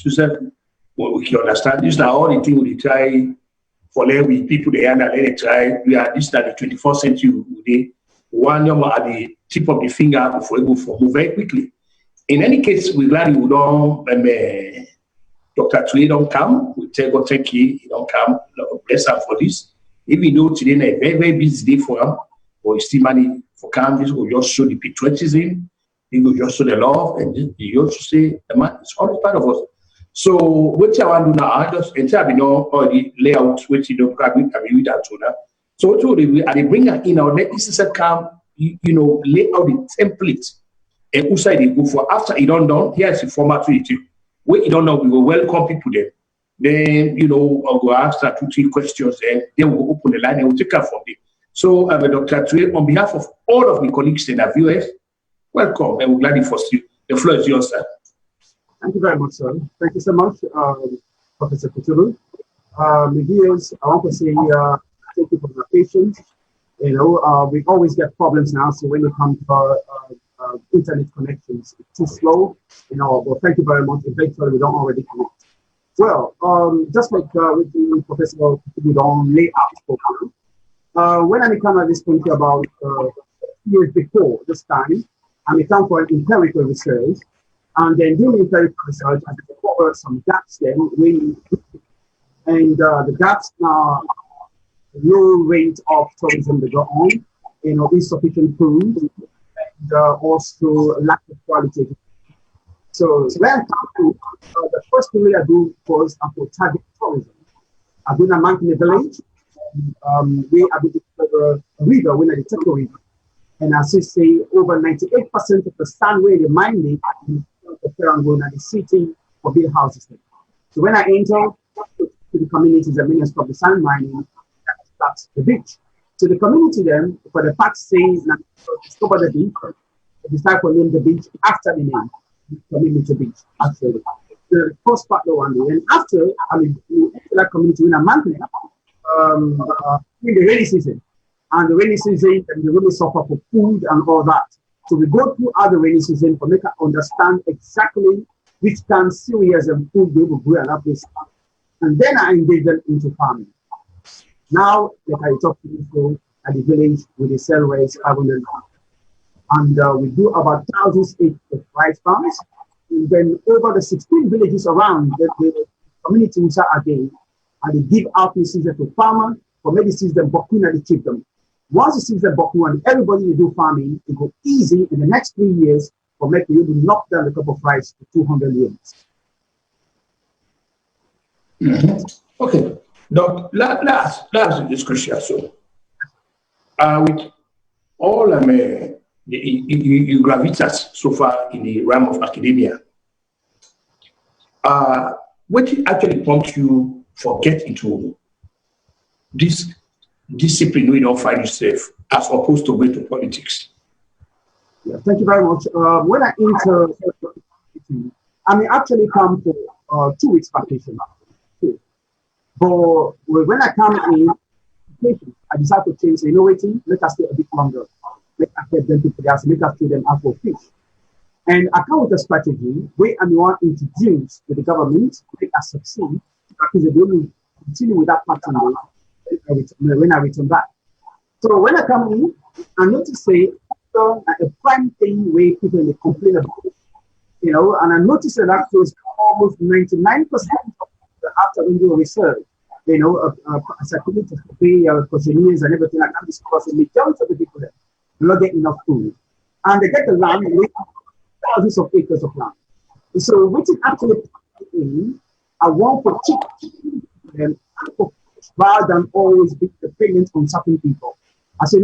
Susan, we can understand this now. All the things we try for with people they and they try. We are this at the 21st century. We one at the tip of the finger before we move very quickly. In any case, we're glad you don't. Dr. TURAY don't come. We tell God thank you. He don't come. Bless him for this. Even though today is a very, very busy day for him, but he still manage for come. This will just show the patriotism. He will just show the love, and he also say the man is always part of us. So what I want to do now, I just enter all the layout which you don't probably read that to now. So what we I bring her in our let this come, lay out the template and who side they go for. After you don't done, here's the format to it. When you don't know, we will welcome people there. Then, I'll go ask her 2-3 questions, and then we'll open the line and we'll take her from there. So, Dr. TURAY, on behalf of all of the colleagues in the viewers, welcome, and we're glad to host you. The floor is yours, sir. Thank you very much, sir. Thank you so much, Professor Kutulu. Viewers, I want to say thank you for your patience. We always get problems now, so when it comes to internet connections, it's too slow, but thank you very much. Eventually, we don't already connect. Well, just like with the Professor Kutulu don't lay out program, when I come at this country about years before this time, I come for empirical research, and then doing empirical research, I discovered some gaps then, and the gaps are low rate of tourism that go on, insufficient food, and also lack of quality. So when I come to the first thing I do was to target tourism. I've been a mountain village, we have a river, when I detect a river, and as you say, over 98% of the sand where the mining in the city for build houses. So when I enter to the communities, the minister of the sand mining, that's the beach. So the community then, for the fact saying, discover the beach, they decide to name the beach after the name, community beach, actually. The first part, one day, and after, that community in a month, in the rainy season. And the rainy season, and they really suffer for food and all that. So we go through other rainy season to make us understand exactly which kind of cereals and food they will grow and that place. And then I engage them into farming. Now, like I talked to you at the village with the cell rice, and we do about 1,000 acres of rice farms. And then over the 16 villages around the community which are again, and they give out this season to farmers, for maybe season Bokun and they keep them. Once you see the Bokun and everybody you do farming, it go easy in the next 3 years for making you knock down the cup of rice to 200 units. Okay. Now, last discussion. So, with all you gravitate so far in the realm of academia, what actually prompts you for get into this discipline we don't find yourself as opposed to going to politics? Yeah, thank you very much. When I enter, I may actually come for 2 weeks vacation. But when I come in, I decide to change, let us stay a bit longer. Let us get them to progress, let us treat them out for fish. And I come with a strategy where I want to introduce to the government, make us succeed, because they will continue with that pattern when I return back. So when I come in, I notice a prime thing where people complain about, and I notice that goes almost 99% of after window research, psychologists pay questionnaires and everything like that, because the majority of the people there do not get enough food. And they get the land, thousands of acres of land. So which is actually I want to teach them rather than always be dependent on certain people. I say,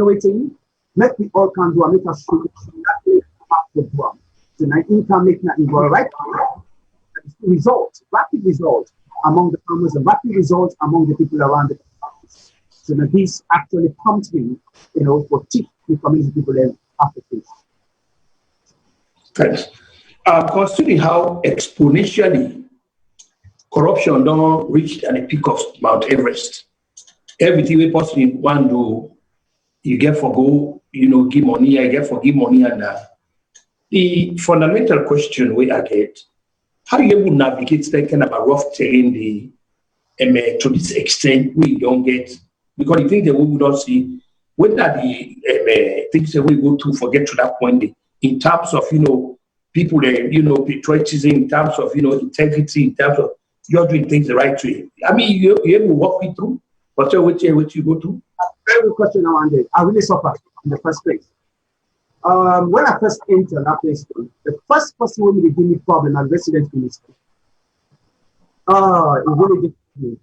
make we all can do and make us show exactly how to do. So now income make that involve right results, rapid results among the farmers and rapid results among the people around the farmers. So now this actually prompts me, for teach the community people then after this. Thanks. Considering how exponentially corruption don't reach at the peak of Mount Everest, everything we possibly want to, you get for go, give money, I get for give money, and the fundamental question we get how you able to navigate that kind of a rough terrain to this extent we don't get, because the things that we don't see, when that the things that we go to forget to that point in terms of people that patriotism, in terms of integrity, in terms of you're doing things the right way. I mean, you able to walk me through whatever which you go through. Very good question, Andy. I really suffered in the first place. When I first entered that place, the first person who really gave me problem as resident minister. It really did me.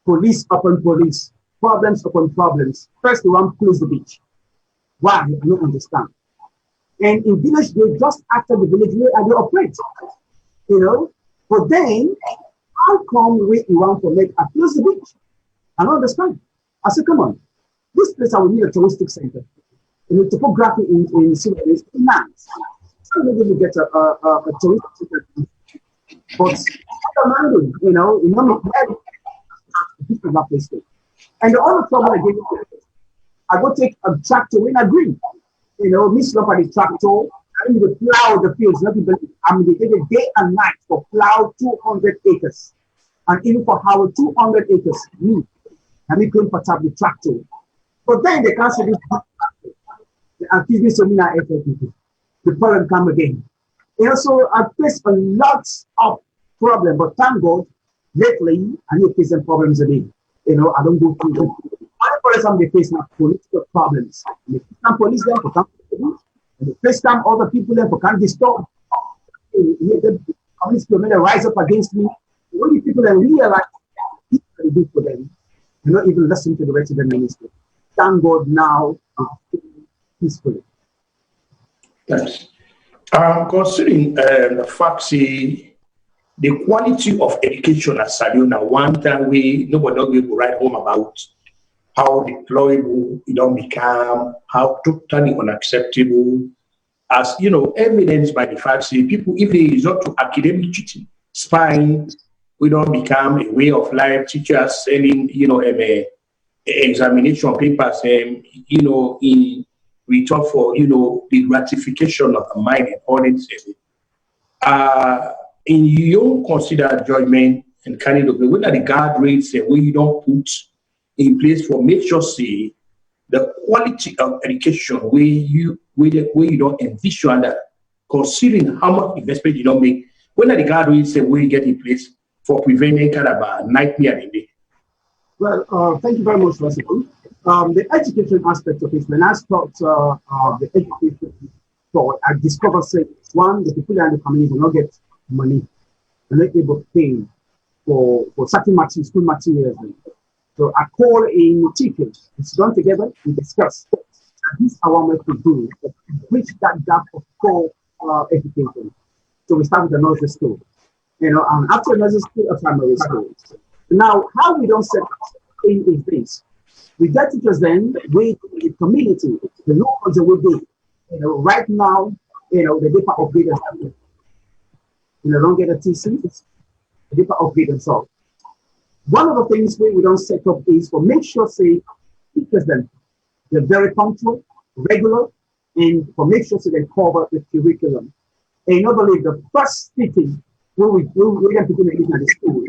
Police upon police, problems upon problems. First, they want to close the beach. Why? I don't understand. And in village, they just after the village way and they operate. But then, how come you want to make a close the beach? I don't understand. I said, come on, this place I will need a touristic center. And the topography in Salone is nice. So maybe we get a touristic center. But that place. And the other problem I gave I go take a tractor in a green. Miss up at the tractor, I need to plow the fields. Not even, they take a day and night for plow 200 acres. And even for how 200 acres, and we couldn't put up the tractor. But then they can't say this. And give me some effort. The problem come again. So I face a lot of problems, but thank God, lately I need to face some problems again. I don't go through them. For example, they face now political problems. And they face police them for can't do. And the first time other people them for can't disturb. The communist people rise up against me. When the people then realize what I do for them, not even listen to the resident minister. Thank God now peacefully. Yes. Considering the fact, say, the quality of education at Salone, one time nobody will write home about how deplorable it don't become, how totally unacceptable, as evidenced by the fact that people, if they resort to academic cheating, spying, we don't become a way of life. Teachers sending, examination papers, in return for, the ratification of the mind and all that. In your considered judgment and kind of what are the guardrails where you don't put in place for make sure say the quality of education where you don't envision that, considering how much investment you don't make, when are the guardrails where you get in place for preventing kind of a nightmare in day? Well, thank you very much, Russell. The education aspect of it, when I start the education thought, I discovered say one, the people in the community will not get money, they're not able to pay for certain school materials. So I call in teachers, it's done together, we discuss. And this is our way to do to bridge that gap of core education. So we start with the nursery school, and after nursery school, a primary school. Now, how we don't set thing is this. We get teachers then with the community, the locals that we do. Right now, the deeper upgrade themselves. Don't get a TC, the deeper upgrade themselves. One of the things we don't set up is for make sure say teachers then they're very punctual, regular, and for make sure so they cover the curriculum. And not believe the first sitting when we get people in the school,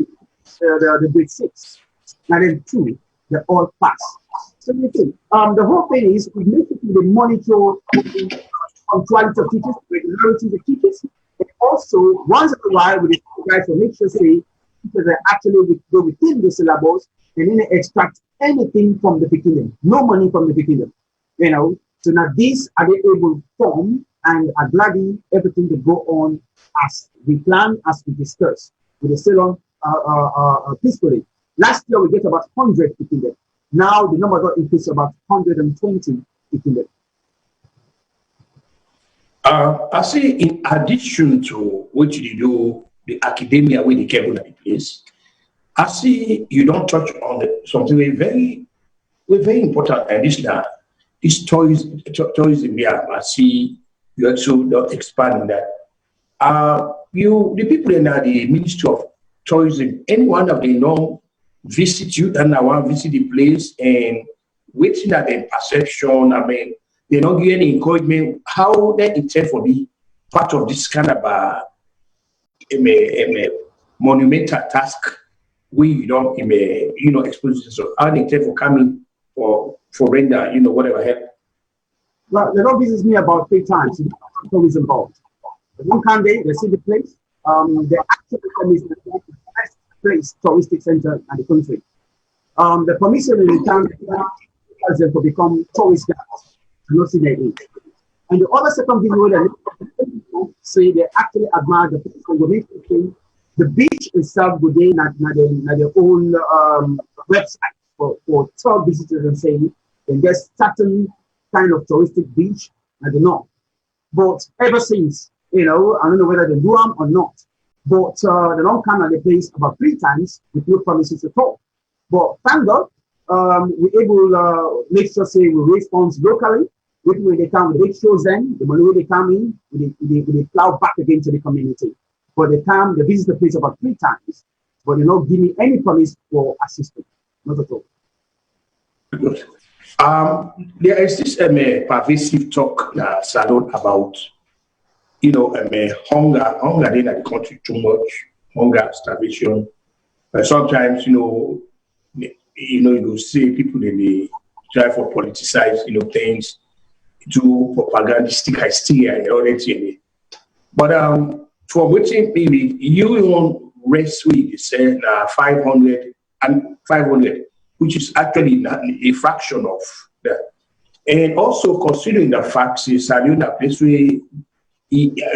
the grade 6, and then 2, they're all pass. So you think the whole thing is we make it the monitor punctuality of teachers, regularity of teachers, and also once in a while we try to make sure say teachers are actually go within the syllabus and then they extract anything from the beginning, no money from the beginning, So now these are they able to form and are gladly everything to go on as we plan, as we discuss with the Salone peacefully. Last year we get about 100 people. Now the number got increased to about 120 people. I say in addition to what you do, the academia where the cable in place, I see you don't touch on something very important, and this tourism here. I see you also don't expand on that. The people in the Ministry of Tourism, anyone of them know visit you and I want to visit the place and waiting at their perception. I mean, they don't give any encouragement. How they intend for be part of this kind of a monumental task we you don't expose yourself. How they take for coming for render, whatever help. Well, they don't visit me about 3 times. It's always involved. One time they see the place. They actually is the best place touristic center in the country. The permission in the town has them to become tourist guides to not see their age. And the other second video that say they actually admire the place. The beach itself go there their own website for tour visitors and saying then there's certain kind of touristic beach, I don't know. But ever since, I don't know whether they do them or not. But they don't come at the place about 3 times with no promises at all. But thank God, we're able to make sure say we raise funds locally. When they come, they shows them the money when they come in, they plow back again to the community. But they come, they visit the place about 3 times, but they don't give me any promise for assistance. Not at all. Good. There is this pervasive talk Salone about hunger in the country too much, hunger, starvation. Sometimes you see people they try for politicize things, do propagandistic hysteria and all that. But for which maybe you won't rest with say 500 and 500. Which is actually a fraction of that. And also considering the fact is Salone a place where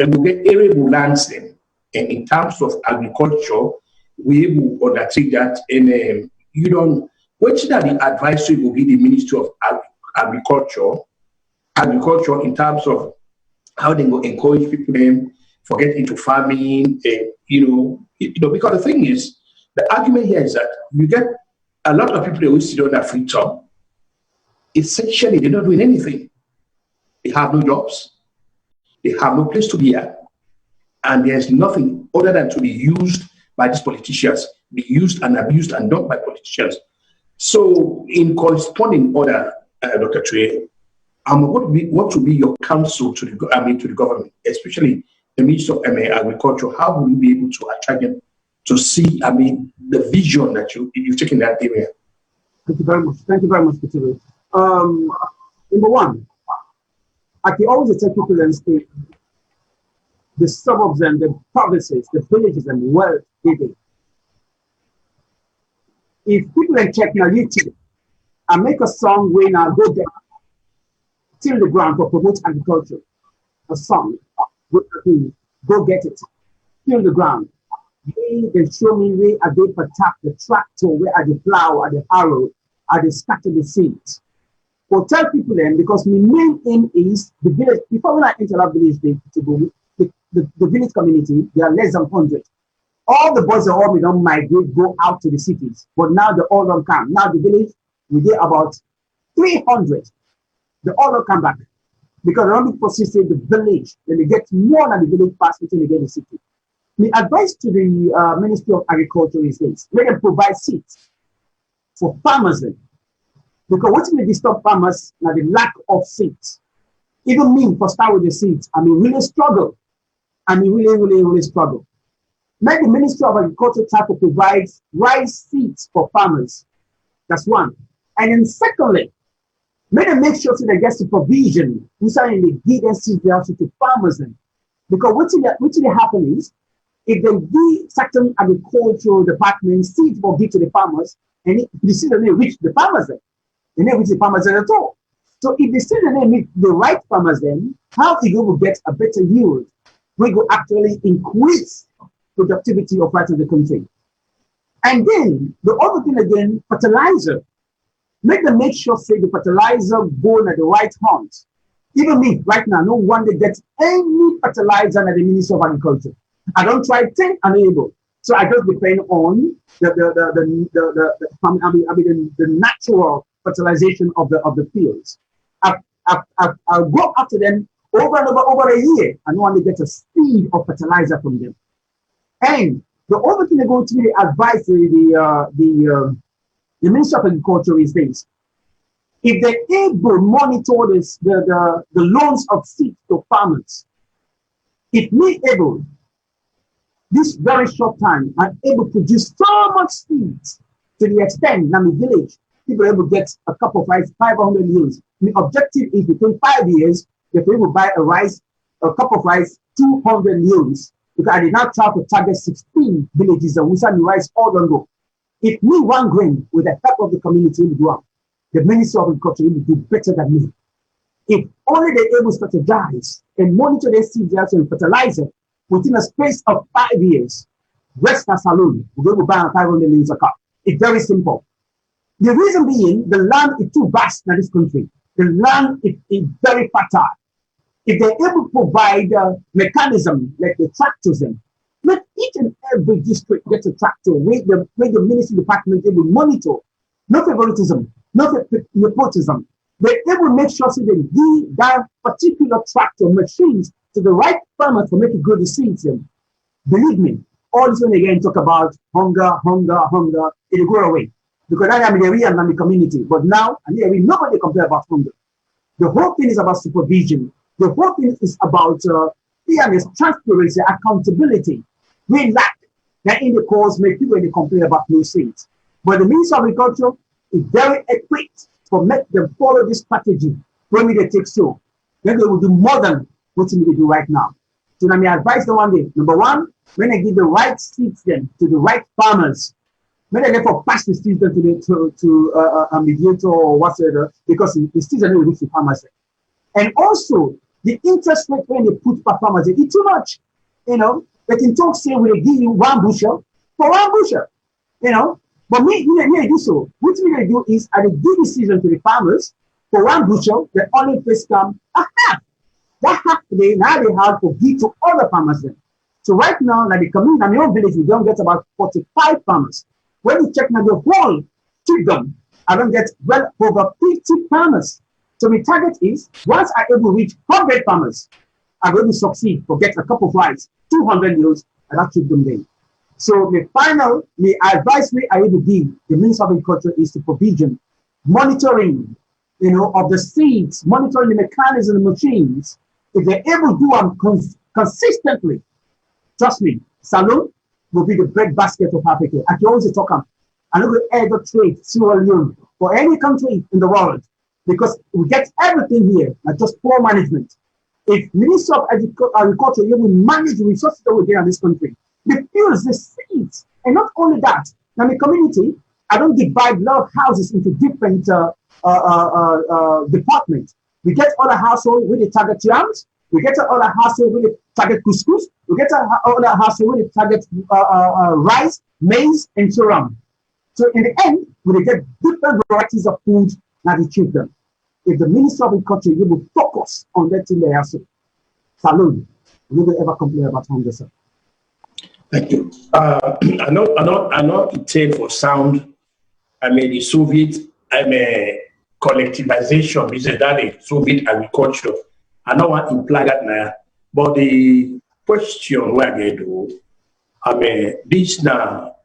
will get arable lands then. And in terms of agriculture, we will undertake that. And which are the advisory will be the Ministry of Agriculture in terms of how they will encourage people to get into farming, because the thing is, the argument here is that you get a lot of people always sit on that free time. Essentially, they're not doing anything. They have no jobs. They have no place to be at. And there's nothing other than to be used by these politicians, be used and abused and done by politicians. So, in corresponding order, Dr. TURAY, what would be your counsel to the government, especially the Ministry of Agriculture? How will you be able to attract them to see, the vision that you've taken that area? Thank you very much. Thank you very much, Peter. Number one, I can always tell people and say the suburbs and the provinces, the villages and wealth giving. If people can check on YouTube and make a song when I go there, till the ground for promote agriculture, a song, go get it, till the ground. They show me where I did for tap the tractor, where I did plow, I did harrow, I did scatter the seeds. Or tell people then, because my main aim is the village. Before when I enter that village, the village community, they are less than 100. All the boys and all we don't migrate, go out to the cities. But now they all don't come. Now the village, we get about 300. They all don't come back. Because they only persisted the village, then they get more than the village pass until they get the city. My advice to the Ministry of Agriculture is this: let them provide seeds for farmers then. Because what will disturb farmers now the lack of seeds. Even me, for start with the seeds, really struggle. Really struggle. Make the Ministry of Agriculture try to provide rice seeds for farmers. That's one. And then secondly, make them make sure so they get supervision inside and they give them seeds to farmers then. Because what will happen is, if they give certain agricultural departments seeds will give to the farmers, and the seeds don't reach the farmers then. They don't reach the farmers then at all. So if the seeds don't meet the right farmers then, how are you will get a better yield? We will actually increase productivity of rice in the country. And then the other thing again, fertilizer. Make them make sure say the fertilizer go at the right hunt. Even me right now, no one that gets any fertilizer at the Ministry of Agriculture. I don't try 10, I'm able. So I just depend on the natural fertilization of the fields. I'll go after them over and over a year. I don't want to get a seed of fertilizer from them. And the other thing they're going to really advise the Ministry of Agriculture is this: if they're able to monitor this, the loans of seeds to farmers, if we able this very short time, are able to produce so much seeds to the extent that the village, people are able to get a cup of rice 500 years. The objective is within 5 years, they're able to buy a cup of rice 200 years. Because I did not try to target 16 villages and we sell the rice all on go. If me one grain with the help of the community will do up, the Ministry of Agriculture will do better than me. If only they're able to strategize and monitor their seeds and fertilizer within a space of 5 years, Western Salone will be able to buy 500 million a cup. It's very simple. The reason being, the land is too vast in this country. The land is very fertile. If they're able to provide a mechanism like the tractors, let each and every district get a tractor where the ministry department able to monitor, no favoritism, no nepotism. They're able to make sure so they give that particular tractor machines to the right farmer to make it grow the seeds. Believe me, all this when again talk about hunger, it'll go away. Because I am in the area and the community, but now nobody complain about hunger. The whole thing is about supervision. The whole thing is about fairness, transparency, accountability. We lack that in the cause make people when they complain about no seeds. But the Ministry of Agriculture is very equipped for make them follow this strategy when they take so. Then they will do more than what they do right now. So let me advise them one day. Number one, when they give the right seeds then to the right farmers, when they therefore pass the seeds then to a mediator or whatever, because the seeds are not reach the farmers. And also, the interest rate when they put per farmers, they eat too much. They can talk, say, we give you 1 bushel for 1 bushel. But me do so. What they do is, I give the season to the farmers for 1 bushel, they only first come a half. That half today, now they have to give to other farmers then. So right now, like the community, in my own village, we don't get about 45 farmers. When you check now the whole kingdom, I don't get well over 50 farmers. So my target is, once I able to reach 100 farmers, I'm going to succeed to get a cup of rice, 200 meals, and I'll keep them there. So the advice I able to give the Ministry of Agriculture is to provision, monitoring, of the seeds, monitoring the mechanisms and the machines. If they're able to do them consistently, trust me, Salone will be the breadbasket of Africa. I can always talk about. I know we ever trade Sierra Leone for any country in the world because we get everything here, not just poor management. If Minister of Agriculture will manage the resources that we get in this country, the fuels, the seeds, and not only that. Now, in the community, I don't divide love houses into different departments. We get other households with the target yams. We get other households with the target couscous. We get other households with the target rice, maize, and so on. So in the end, we get different varieties of food that we treat them. If the Minister of Agriculture will focus on that thing they have, Salone, we will ever complain about hunger, sir. Thank you. I know it for sound. The Soviet, collectivization, that Soviet agriculture. I don't want to imply that now. But the question where they do, this now,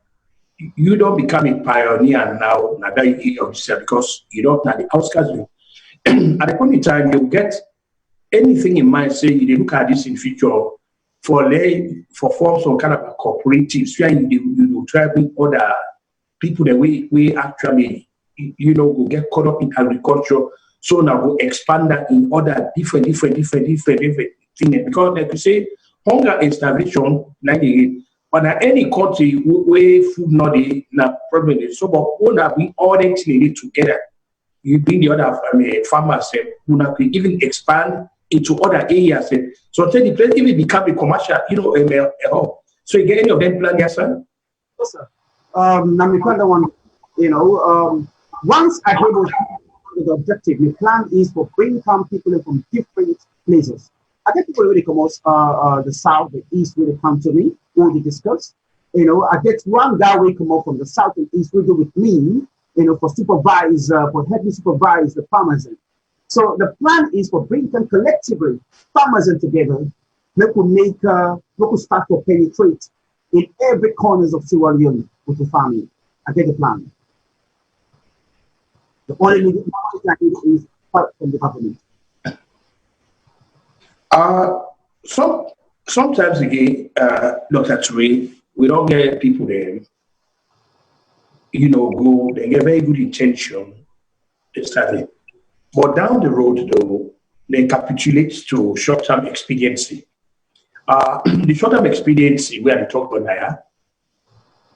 you don't become a pioneer now, because you don't have the outskirts. At the point in time, you get anything in mind, say you look at this in future for form some kind of a cooperatives where you try with other people that we actually will get caught up in agriculture. So now we'll expand that in other different things. Because like you say, hunger and starvation, but any country where food not the problem is so, but we all need together. You bring the other farmers who can even expand into other areas. So the place even become a commercial, So you get any of them plan, yes, sir? Yes, sir. Once I go to the objective, the plan is for bring come people from different places. I get people really come out the south, the east, where they come to me, who they discuss. I get one guy will come out from the south and east, will do with me, for help me supervise the farmers. So the plan is for bring them collectively, farmers in together, we could start to penetrate in every corners of Sierra Leone with the farming. I get the plan. The only thing I need is help from the government. sometimes again, Dr. TURAY, we don't get people there, go, they get very good intention, study. But down the road, though, they capitulate to short-term expediency. The short-term expediency, where I talk about now,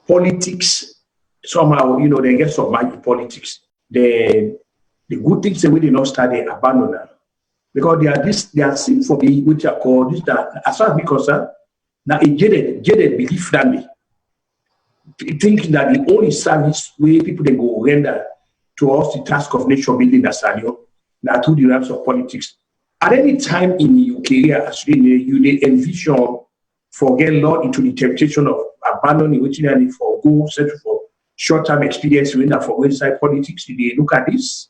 politics, somehow, they get some mind in politics. The good things, the way they not study, abandon them. Because they are seen for me, which are called, this, that, as far as we concerned, now a jaded belief family. Thinking that the only service way people they go render to us the task of nation building as now through the ranks of politics. At any time in your career, as you envision for get Lord into the temptation of abandoning which you need for go settle for short-term experience when for inside politics. Did they look at this?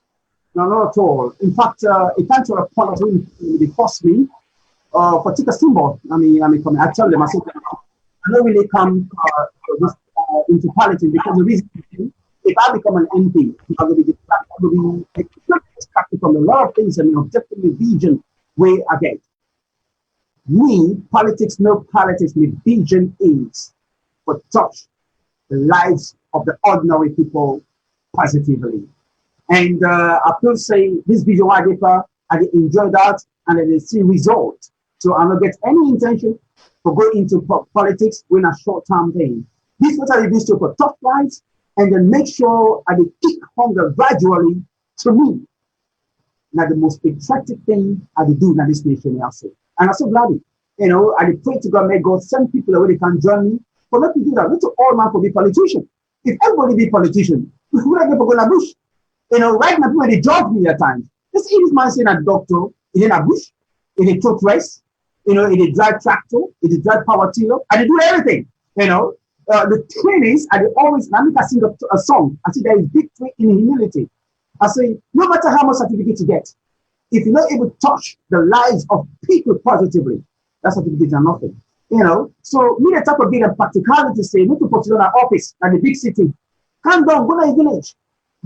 No, not at all. In fact, it came to a point when they forced me for take a symbol. I tell them, I said, I don't really come into politics because the reason if I become an MP, I'm going to be distracted from a lot of things and objectively vision way ahead. Politics, my vision is for touch the lives of the ordinary people positively. And I will say this vision I enjoy that and I see result. So I don't get any intention for going into politics when a short-term thing. This is what I do for tough lives and then make sure I kick hunger gradually to me. Now the most patriotic thing I do in this nation also. And I'm so glad I pray to God, may God send people where they can join me. But let me do that. Not to all man for be politician. If everybody be politician, we would have go to bush. Right now people they judge me at times. Let's see this man saying a doctor in a bush, in a truck race, in a drive tractor, in a drive power tiller, and they do everything. The trainings, and they always, I sing a song. I say there is victory in humility. I say, no matter how much certificate you get, if you're not able to touch the lives of people positively, that certificate are nothing. So me the type of big practicality say, not to put it on an office and the big city. Calm down, go to a village.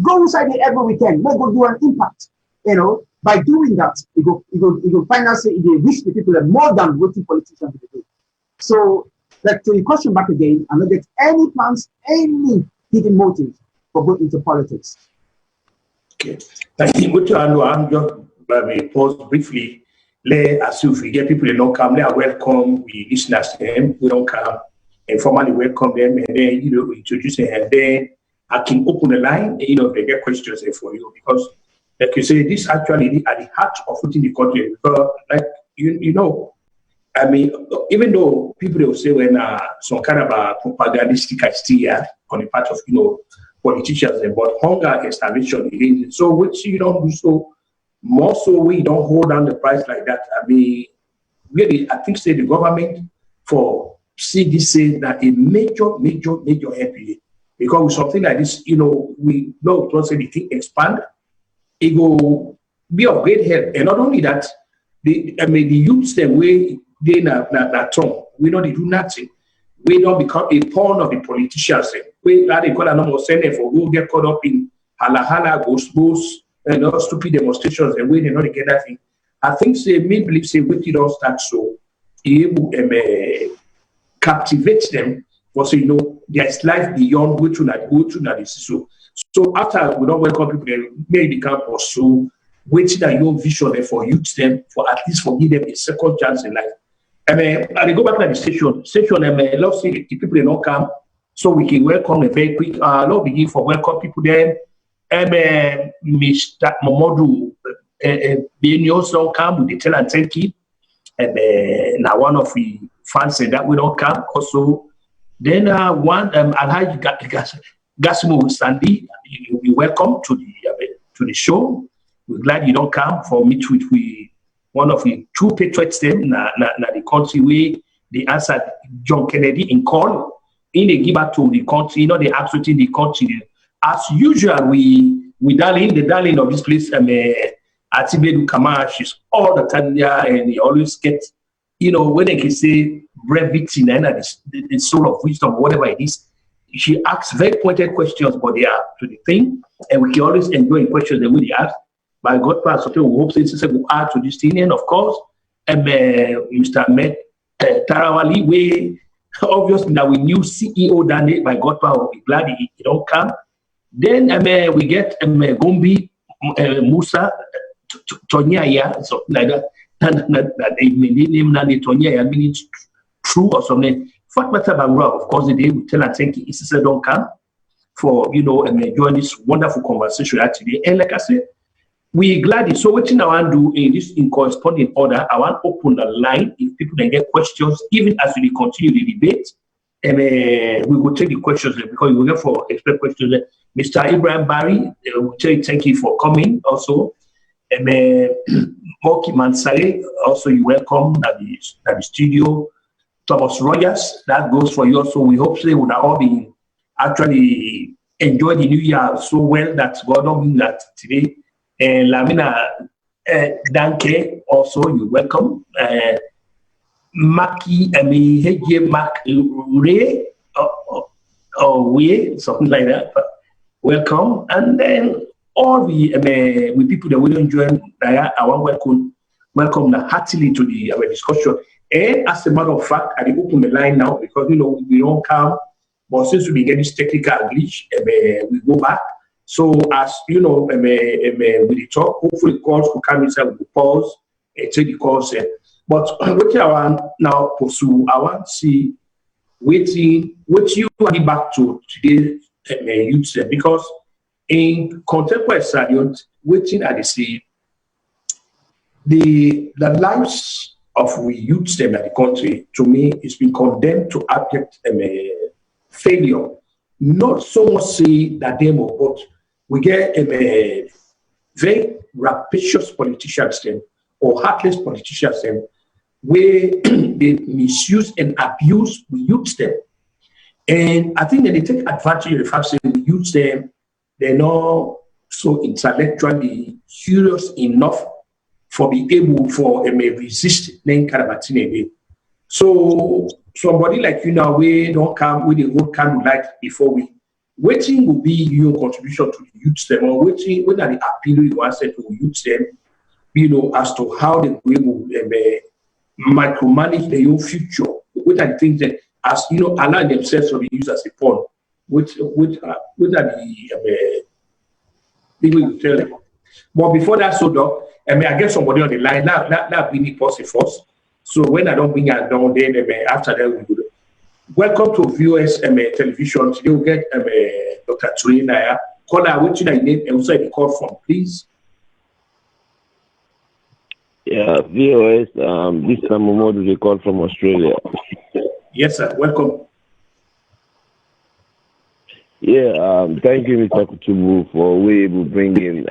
Go inside there every weekend. Let go do an impact. By doing that, you go find out say they reach the people that more than what politicians do. So like to your question back again, I'm not get any plans, any hidden motives for going into politics. Okay. Thank you. I'm just pause briefly. As if we get people that don't come, they are welcome. We listeners to them. We don't come and formally welcome them and then introduce them and then I can open the line. They get questions there for you because, like you say, this actually at the heart of within the country. Because, like even though people will say when some kind of a propagandistic idea on the part of politicians, but hunger and starvation is so which you don't do so. More so, we don't hold down the price like that. Really, I think say the government for CDC that a major help because with something like this, we know to say the thing expand, it will be of great help. And not only that, the youths them way they na tongue. We know they do nothing. We don't become a pawn of the politicians. We they call a number sending for go get caught up in hala ghost. Stupid demonstrations and way they not get that thing. I think say me believe say we don't start so able captivate them for say there's life beyond go to that so after we don't welcome people they may become pursue waiting that your vision for youth them for at least for give them a second chance in life. I go back to the station love see the people they don't come so we can welcome them very quick. Lord begin for welcome people then. Mr. Momodu being also come with the tell and thank you. Now one of the fans said that we don't come also. Then one Alhaji Gasimu Sandy, you'll be welcome to the show. We're glad you don't come for meet with one of the true patriots them na the country where they answered John Kennedy in call in the give back to the country, they absolutely the country. As usual, we darling of this place, Atibedu Kamash is all the time there, and he always gets, when they can say brevity and the soul of wisdom, whatever it is, she asks very pointed questions, but they are to the thing, and we can always enjoy questions that we ask. By God, Pastor, we hope we add to this thing, and of course, Mr. Ahmed Tarawali, we obviously now we new CEO Danny, my godfather, we glad he don't come. Then we get Gombi Musa Tonyaya, something like that. That name Nani Tonyaya means true or something. Fatmata Bangra, of course, the day we tell and thank you, Sister don't come for join this wonderful conversation today. And like I said, we glad. So what I want to do in this in corresponding order, I want to open the line if people can get questions, even as we continue the debate. And we will take the questions because we will get for expert questions. Mr. Ibrahim Barry, we tell you thank you for coming also. And Moki Mansare, also you welcome at the studio. Thomas Rogers, that goes for you also. We hope they would have all been actually enjoy the new year so well that God knows that today. And Lamina Danke, also you welcome. Maki, Mark Ray, or we, something like that. Welcome. And then all the people that will join, I want to welcome heartily to our discussion. And as a matter of fact, I will open the line now because we don't come, but since we get this technical glitch, we go back. So as we talk, hopefully calls will come inside, we will pause and take the calls. But what I want now pursue, I want to see what you are back to today, youth, because in contemporary studies, waiting at the sea, the lives of we youth in the country, to me, it's been condemned to abject failure. Not so much say that demo, but we get very rapacious politicians or heartless politicians where they misuse and abuse we youth them. And I think that they take advantage of the fact that we youth them, they're not so intellectually curious enough for being able for resist then kind of a So somebody like you now, we don't come with the whole kind of light before we waiting will be your contribution to the youth them or waiting when are the appeal you want to youth them, as to how they will micromanage their own future. What are the things that as allow themselves to be used as a pawn, which are the people you tell them. But before that, I get somebody on the line. That be the positive first. So when I don't bring her down, then after that we do. Welcome to VOS Television. Today we'll get Dr. TURAY. Call her, which I name and also the call from, please. Yeah, VOS. This time Momodu they call from Australia. Yes, sir. Welcome. Yeah, thank you, Mr. Kutubu, for we able bringing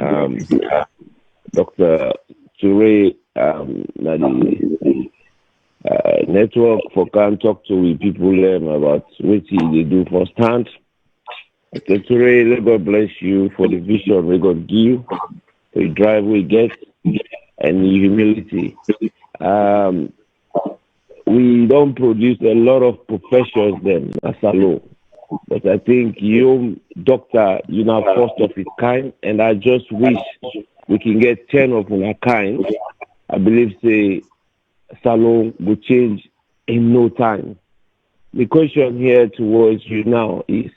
Dr. TURAY network for can talk to people about what they do firsthand. Dr. TURAY, let God bless you for the vision we God give, for the drive we get, and the humility. We don't produce a lot of professions then as Salone. But I think you, doctor, you're not first of its kind, and I just wish we can get 10 of our kind. I believe, say, Salone will change in no time. The question here towards you now is,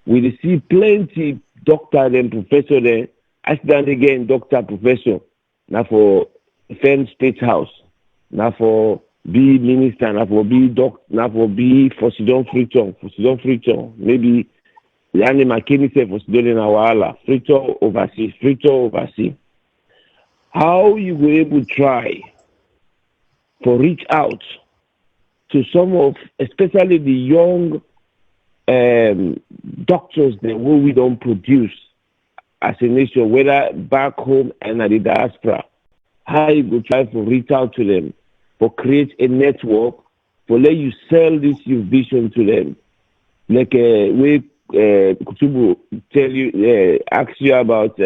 we see plenty doctor and professor there, I stand again doctor, professor, now for Fence State House, now for be minister, now for be doctor, now for be for Sidon Friton, maybe the animal McKinney say for Sidon in Awala, Friton oversee. How you were able to try to reach out to some of, especially the young doctors that we don't produce as a nation, whether back home and at the diaspora, how you go try to reach out to them, for create a network, for let you sell this your vision to them. Like we Kutubu tell you, ask you about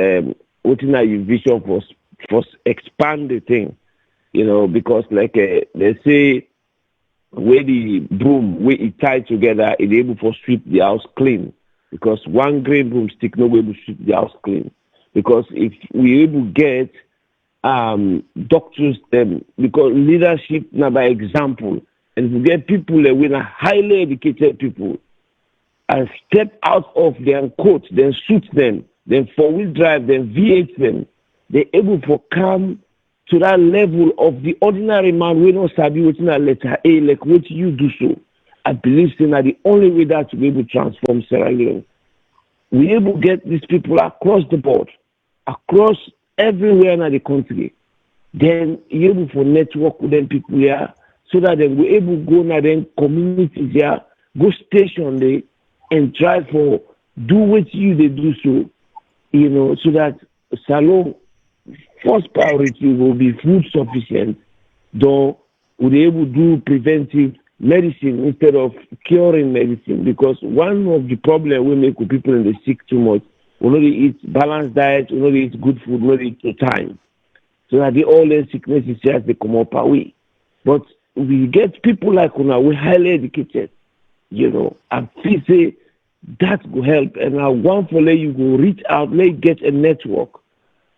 what is your vision for expand the thing, because like they say, where the broom, where it tied together, it able to sweep the house clean. Because one grain broomstick no able to sweep the house clean. Because if we able to get doctors them, because leadership now by example, And if we get people that we are highly educated people and step out of their coat, then suit them, then four-wheel drive, then V8 them, they're able to come to that level of the ordinary man. We don't sabi what's in a letter A, like what you do so. I believe that the only way that to be able to transform Sierra Leone, we able to get these people across the board, across everywhere in the country. Then you able to network with them people here, so that they will able to go now then communities here, go station there, and try for do what you they do so, you know, so that Salone first priority will be food sufficient, though we'll be able to do preventive medicine instead of curing medicine, because one of the problems we make with people in the sick too much, we know they eat balanced diet, we know they eat good food, we know they eat to time. So that the all the sicknesses just they come up away. But we get people like Una, we're highly educated, you know, and feel say that will help. And I want for let you go reach out, let get a network,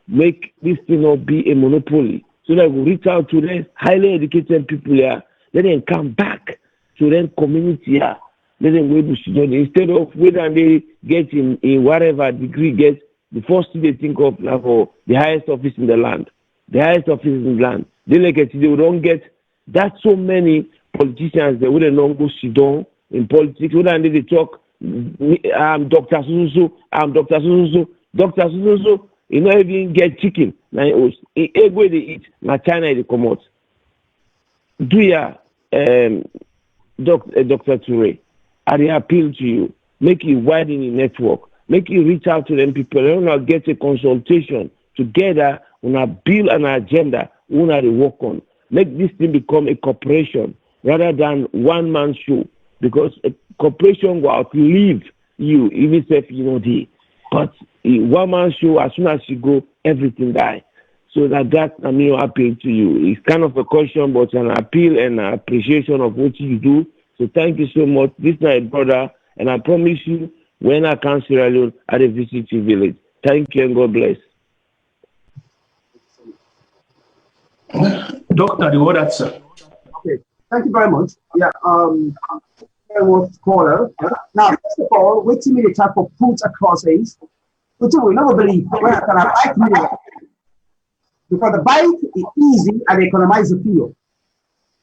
make this thing not be a monopoly. So that we reach out to the highly educated people here, let them come back to their community here, let them go to student instead of whether they get in whatever degree get the first thing they think of like, for the highest office in the land. The highest office in the land. They like it, they don't get that so many politicians that wouldn't know go sit down in politics. Wouldn't they talk Dr. Suzuzu, Dr. Suzuzu, Dr. Suzuzu, you know even get chicken. Now everywhere they eat, now China they come out. Do ya Dr. TURAY, I appeal to you, make it widen the network, make you reach out to them people, and not get a consultation together on a bill and agenda we want to work on. Make this thing become a corporation rather than one-man show, because a corporation will outlive you, even if you know the. But a one-man show, as soon as you go, everything die. So that I mean, appeal to you. It's kind of a question, but an appeal and an appreciation of what you do. So thank you so much. This is my brother, and I promise you, when I come to Sierra Leone, I will visit your village. Thank you and God bless. Doctor, the word answer. Okay, thank you very much. Yeah, was caller. Now, first of all, wait till me the type of put across is, which we never believe where can I bike me because the bike is easy and they economize the fuel.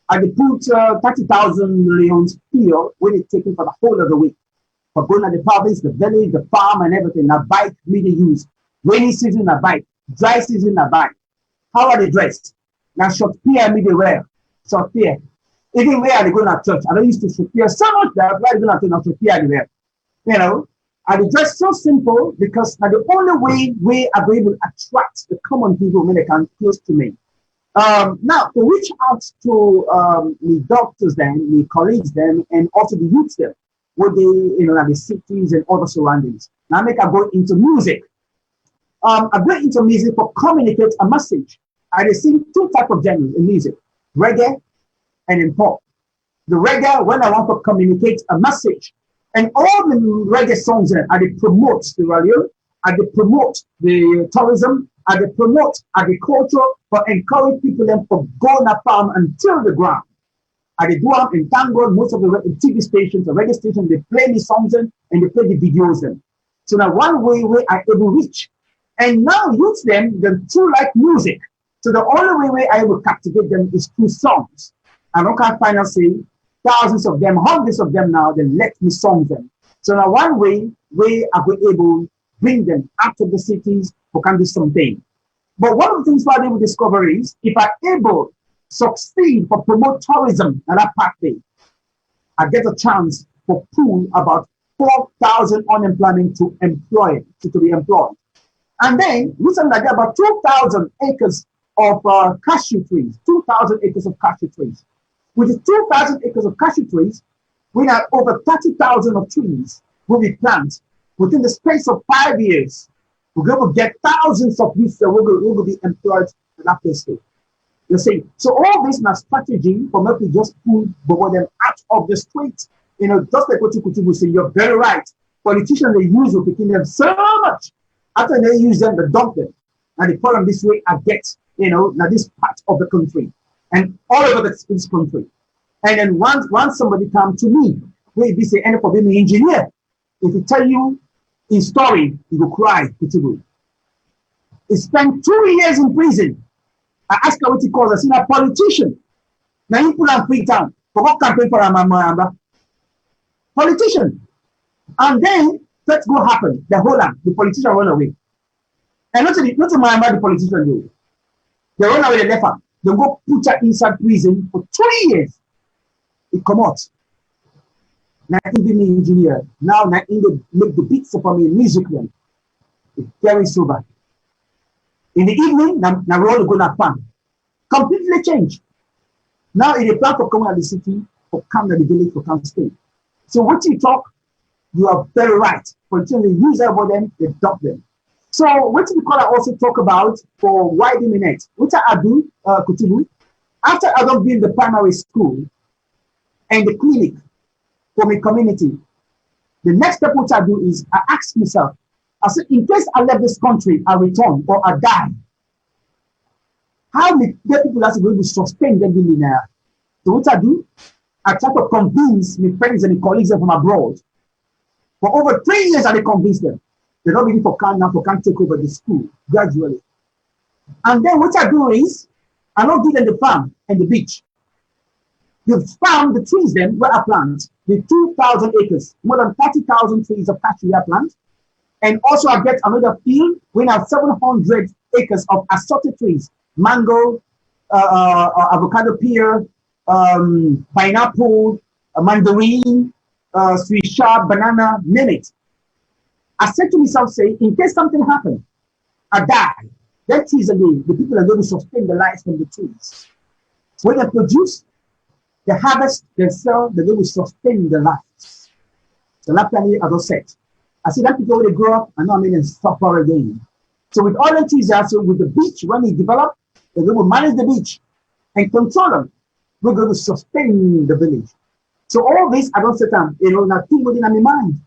And they put 30,000 millions fuel when it's taken for the whole of the week. For going to the province, the village, the farm, and everything. Now, bike media use. Rainy season, a bike. Dry season, a bike. How are they dressed? Now, short peer, media wear. Short peer. Even where they go to church, I don't used to short peer so much that why they go to short peer anywhere. You know, and they dress so simple because now the only way we are able to attract the common people when they come close to me. Now, to reach out to the doctors, then, the colleagues, then, and also the youths, then, with the, you know, the cities and other surroundings. Now, I go into music. I go into music for communicate a message. I sing two types of genres in music, reggae and in pop. The reggae, when I want to communicate a message, and all the reggae songs, I promote the radio, I promote the tourism, I promote agriculture, but encourage people them to go on a farm and till the ground. I do them in Tango, most of the TV stations, the reggae stations, they play the songs and they play the videos in. So now one way I able reach. And now youth them too like music. So the only way I will captivate them is through songs. And I can't find out say thousands of them, hundreds of them now, then let me song them. So now one way I will able to bring them out of the cities who can do something. But one of the things what they will discover is if I able succeed for promote tourism and that pathway, I get a chance for pull about 4,000 unemployment to employ to be employed. And then recently I get about 2,000 acres of cashew trees, 2,000 acres of cashew trees. With the 2,000 acres of cashew trees, we have over 30,000 of trees will be planted within the space of 5 years. We're going to get thousands of youth that will be employed in that place. You see, so all this is a strategy for making just pull them out of the street. You know, just like what you could say, you're very right. Politicians, they use to picking them so much. After they use them, they dump them. And the problem this way I get, you know, now this part of the country and all over this country. And then once somebody come to me, we be say any problem engineer. If he tell you his story, you will cry. He spent 2 years in prison. I asked her what he calls. I seen a politician. Now he put on free time. For what campaign for a politician. And then that's what happened. The ROLAND, the politician run away. And not the politician do. They run away, they left her. They go put her inside prison for 2 years. He come out. Now he be me engineer. Now he make the beats for me musically. It's very sober. In the evening, now we all go to farm. Completely changed. Now in the plan for coming to the city, for come to the village, for come to stay. So what you talk, you are very right. Until they use about them, they dump them. So what we call I also talk about for widening it. What I do, Kutibu, after I don't be in the primary school and the clinic for my community, the next step which I do is I ask myself, I said, in case I left this country, I return or I die, how many people are going to sustain them in there? So what I do, I try to convince my friends and my colleagues from abroad. For over 3 years, I convince them. They're not ready for can't take over the school gradually. And then what I do is, I don't give them the farm and the beach. The farm, the trees then, where I plant, the 2,000 acres, more than 30,000 trees of cashew I plant. And also I get another field, we have 700 acres of assorted trees, mango, avocado pear, pineapple, mandarin, sweet sharp, banana, name it. I said to myself, say, in case something happens, I die, that trees again, the people are going to sustain the lives from the trees. When they produce, they harvest, they sell, they're going to sustain the lives. So that plan I just said. I see that people when they grow up, and now I mean them suffer again. So with all the trees, also with the beach, when they develop, they're going to manage the beach and control them. We're going to sustain the village. So all this, I don't set down, nothing within my mind,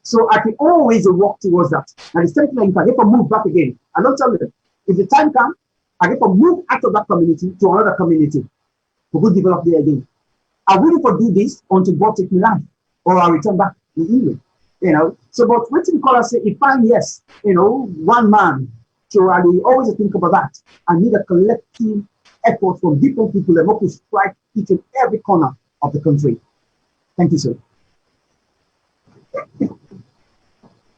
so I can always walk towards that. And the same thing, if I get to move back again, I don't tell them, if the time comes, I get to move out of that community to another community to go develop there again. I wouldn't do this until God take me life, or I return back in England, So, but what we call us, if I'm yes, one man, so I will always think about that. I need a collective effort from different people that want to strike each and every corner of the country. Thank you, sir.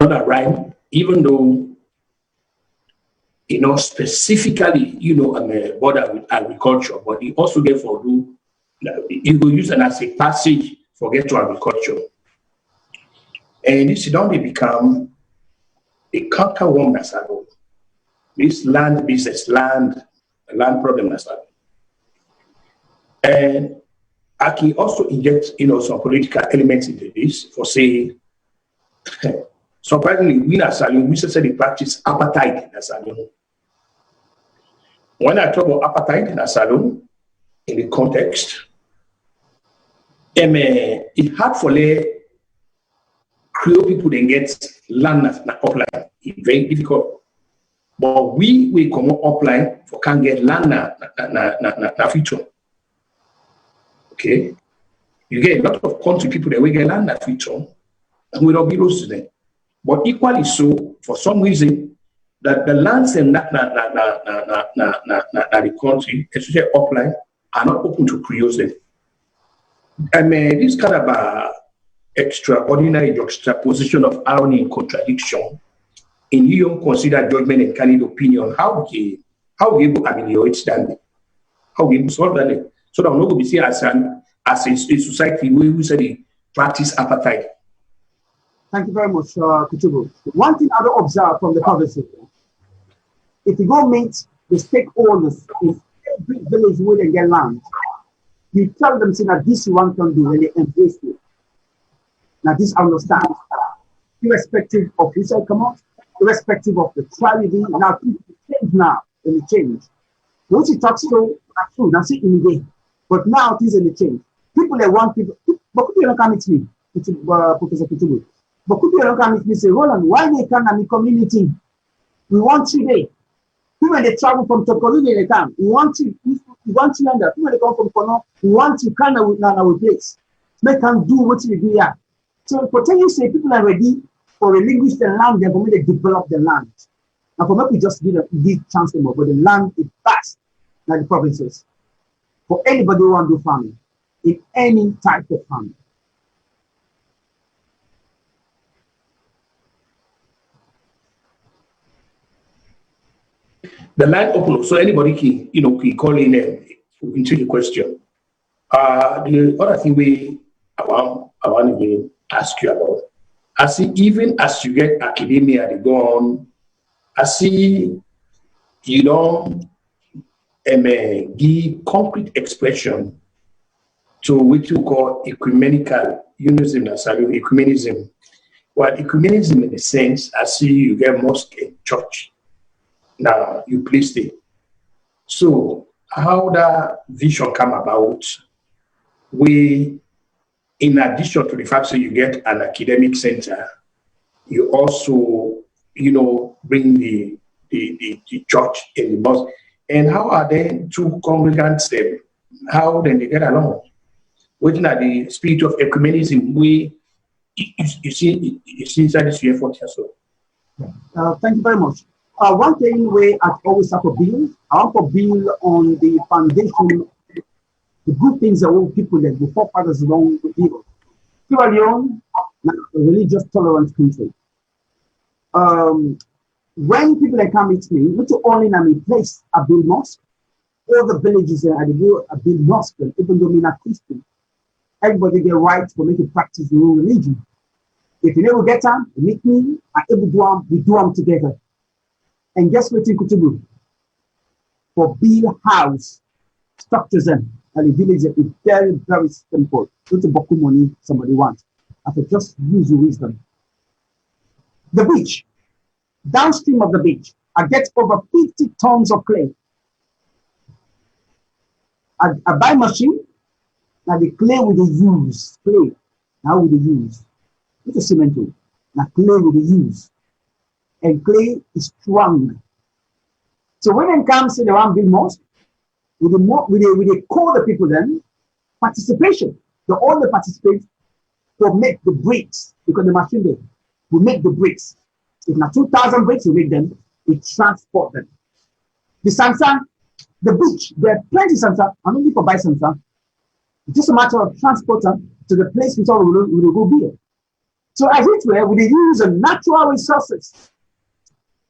Not right, even though, specifically, I'm a border with agriculture, but you also get for do, you will use it as a passage for get to agriculture. And this don't become a conquer one as I go. This land business, land problem as well. And I can also inject, some political elements into this for say, surprisingly, we in Salone, we say practice apartheid in Salone. When I talk about apartheid in Salone, in the context, it's hard for the Creole people to get land upline. It's very difficult. But we come upline for can't get land na future. Okay, you get a lot of country people that will get land that future, and we don't be those to them. But equally so, for some reason, that the lands in the country, especially upline, are not open to Creoles. And this kind of extraordinary juxtaposition of irony and contradiction, in you don't consider judgment and candid opinion, how we able to ameliorate that? How we able to solve that? So that we're not going to be seen as a society where we say the practice apartheid. Thank you very much, Kutubu. One thing I don't observe from the conversation, if you go meet the stakeholders in every village where they get land, you tell them, say, that this one can do, and they embrace you. Now, this I understand, irrespective of who shall come out, irrespective of the tragedy. Now, people change now, and they change. Once you talk so, that's true, that's it in the day. But now things in the change. People that want people, but could you not come with me, Professor Kutubu? But could you not come with me say, Roland, why they come in the community? We want you there. People they travel from Tokyo, they come. We want to land. People they come from Kono. We want to kind of with our place. Make them do what we do here. So for you say people are ready for relinquish the land, they're going to develop the land. And for me, we just give chance them, but the land is vast, like the provinces. For anybody who want to do farming, in any type of farming. The line open, so anybody can call in into the question. The other thing I want to ask you about. I see even as you get academia, they go on. I see you don't give concrete expression to what you call ecumenical unionism and ecumenism. Well, ecumenism in a sense, I see you get mosque and church. Now you placed it. So how that vision come about? In addition to the fact that you get an academic center, you also, bring the church in the mosque. And how are they two congregants them? How then they get along? Within the spirit of ecumenism, you see inside this effort here. So thank you very much. One thing we always have to build, I want to build on the foundation, the good things that all people that the forefathers along with people. Sierra Leone, a religious tolerant country. When people that come meet me, not only in a place I build mosque, all the villages there I build mosque, even though I'm not Christian, everybody get right for me to practice their own religion. If you never get them, meet me, I able do them, we do them together. And guess what you could do? For build house structures and the village is very, very simple. Not to borrow money somebody wants. I could just use your wisdom. The beach. Downstream of the beach, I get over 50 tons of clay. I buy machine, now the clay with the use. Clay. Now with the use. It's a cement tool. Now clay with the use. And clay is strong. So when they come say they want to build mosque, we call the people then participation. They all participate to make the bricks because the machine there will make the bricks. If not 2,000 bricks, we make them, we transport them. The Sansa, the beach, there are plenty of Sansa. I'm not people buy Sansa. It's just a matter of transport them to the place we will go build. So as it were, we use the natural resources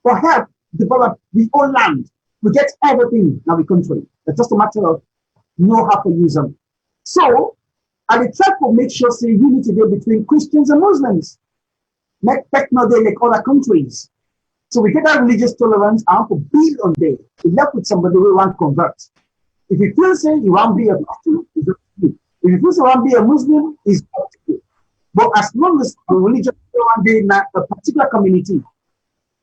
for help develop the own land. We get everything in our country. It's just a matter of know how to use them. So I try to make sure say unity there between Christians and Muslims. Make technology like other countries. So we get that religious tolerance and to build on there. We left with somebody who want to convert. If you feel say you want to be a Christian, it's up to you. If you feel say you want to be a Muslim, it's up to you. But as long as the religious tolerance in a particular community,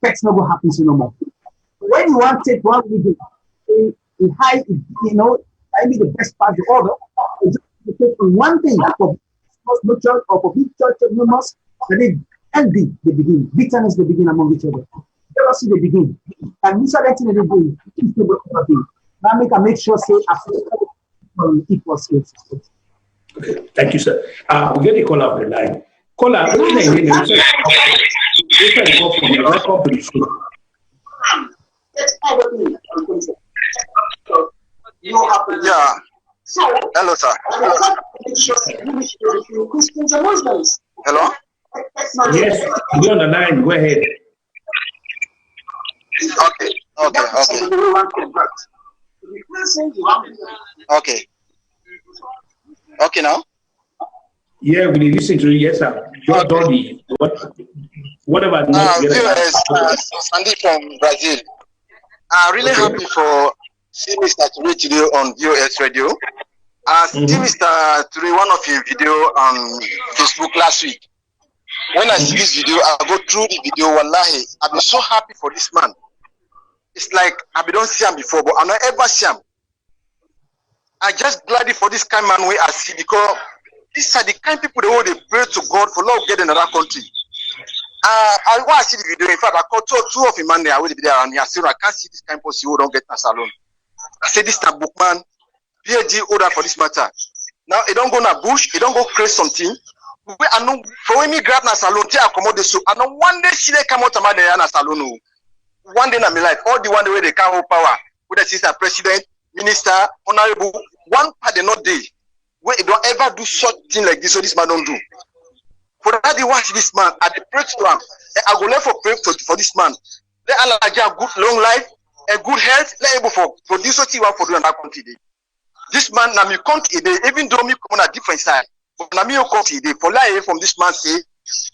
that's not what happens no more. When you want to take one religion, I be the best part of the order. You just take on one thing for no church or for big church or no mosque, and then envy they begin, bitterness they begin among each other, jealousy they begin, and misunderstanding they begin. Now make sure say equal skills. Okay, thank you, sir. We get a call off the line. Caller, yeah. Hello, sir. Hello? Yes, you're on the line. Go ahead. Okay. Okay, now? Yeah, we listen to you. Yes, sir. Okay. Whatever. Sandy from Brazil. I'm really happy for seeing Mr. TURAY today on VOS Radio. I see Mr. TURAY one of your video on Facebook last week. When I see this video, I go through the video. Wallahi, I've been so happy for this man. It's like I don't see him before, but I not ever see him. I just glad for this kind of man way I see because these are the kind of people they want to pray to God for love get in another country. I want to see the video. In fact, I called two of him and they will be there and I said, I can't see this campus, you don't get a salon. I said, this is a bookman, PhD order for this matter. Now, it don't go na bush, it don't go create something. I know for me grab na salon, take accommodate so. I know one day she come out of my day na salon. One day in my life, all the one way they can hold power, with the sister president, minister, honorable, one part they not day. Where they don't ever do such thing like this, so this man don't do. For that they watch this man at the pray to him. I go left for pray for this man. Let Allah give a good long life, a good health, let able for this what he want for doing that country. This man na me country day, even though me come on a different side, but na me country day for life from this man say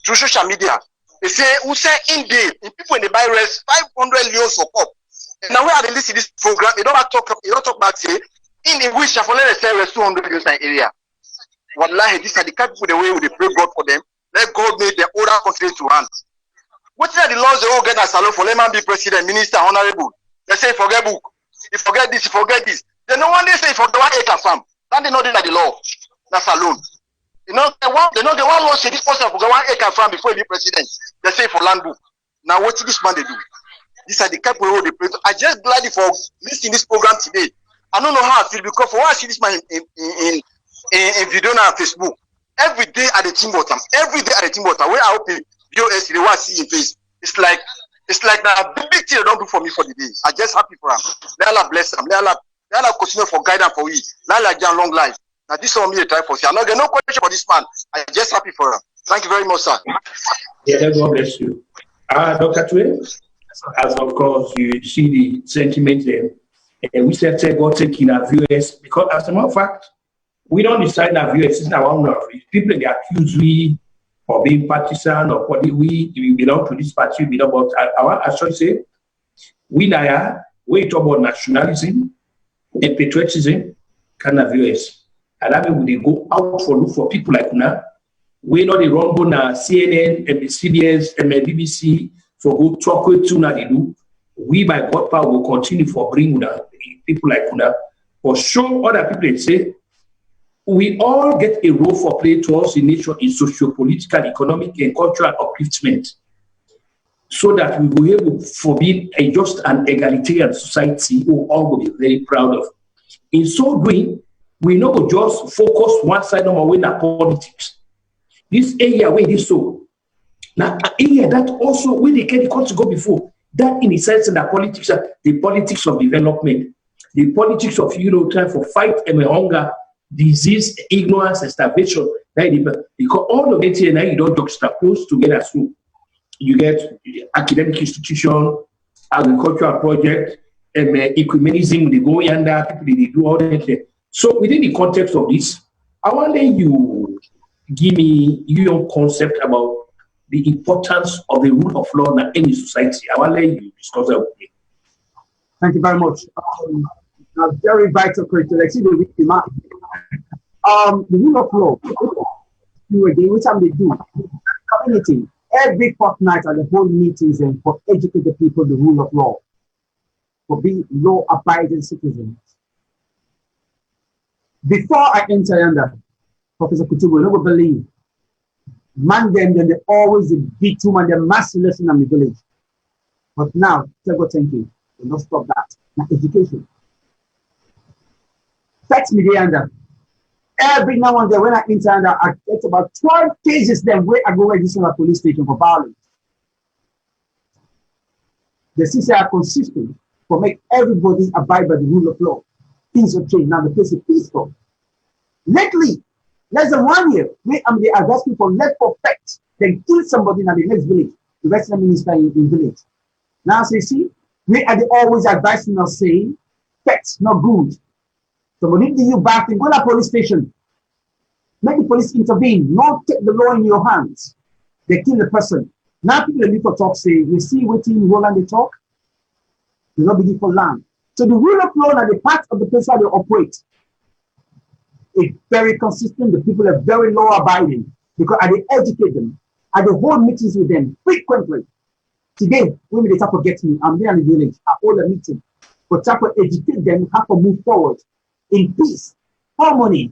through social media. They say who say in day in people in the buy rest 500 euros for cup. And now we are listen this program, you don't talk about say in which for let us say rest 200 euros in area. Wallahi, these are the kind of people the way we pray God for them. Let God make the order continue to hand. What are the laws they all get as salon for let man be president, minister, honorable? They say forget book, you forget this, you forget this. Then no one they say forget 1 acre farm. Then they know that the law. That's alone. You know the one law say this person forget 1 acre farm before he be president. They say for land book. Now what this man they do? These are the kind of people they pray. I just glad for listening this program today. I don't know how I feel because for what I see this man in video on Facebook. Every day at the team bottom. Every day at the team bottom. Where I open VOS, they want to see in face. It's like that big thing they don't do for me for the day. I'm just happy for him. Let Allah bless him. Let Allah continue for guidance for you. Let Allah give him long life. Now this is what me try for you. I'm not getting no question for this man. I'm just happy for him. Thank you very much, sir. Yeah, God bless you. Dr. TURAY, as of course you see the sentiment there. And we said God taking our VOS because as a matter of fact, we don't decide our VOS is now one of people they accuse we of being partisan or we belong to this party, we belong about our actually say we now we talk about nationalism and patriotism can have VOS. And that means they go out for look for people like now. We know the rumble na CNN and the CBS and the BBC for go talk with you now they do. We by God power will continue for bring people like Una or show other people and say we all get a role for play to us in nation in socio-political, economic, and cultural upliftment so that we will be able to forbid a just and egalitarian society who all will be very proud of. In so doing, we not just focus one side on our way in politics. This area where it is so. Now, area that also when they can to go before, that in a sense in the politics of development, the politics of trying for fight and hunger, disease, ignorance, and starvation. Because all of it here now you don't juxtapose together. So you get academic institution, agricultural project, and ecumenism, they go under, people they do all that. So within the context of this, I want you give me your concept about the importance of the rule of law in any society. I want you discuss that with me. Thank you very much. A very vital question. Let's see the remark. The rule of law. Which time they do? Community. Every fortnight at the whole meetings and for educate the people the rule of law. For being law-abiding citizens. Before I enter under Professor Kutubu, you don't believe. Man them they always a big two man, they're merciless in the village. But now, thank you. Do not stop that. Now, education. Fetch me the under. Every now and then when I enter under, I get about 12 cases then where I go register at police station for violence. The system are consistent for make everybody abide by the rule of law. Things have changed. Now the place is peaceful. Lately, less than 1 year, we am the arresting for left for fact, then kill somebody in the next village, the resident minister in village. Now, so you see, we are always advising us saying, facts not good. Somebody do you back and go to the police station. Make the police intervene, not take the law in your hands. They kill the person. Now people need to talk, say, we see what in ROLAND they talk. They not begin for land. So the rule of law and the part of the place how they operate is very consistent. The people are very law abiding because I educate them. I hold meetings with them frequently. Today, when they start to get me, I'm there in the village. I hold a meeting. But try to educate them how to move forward in peace, harmony,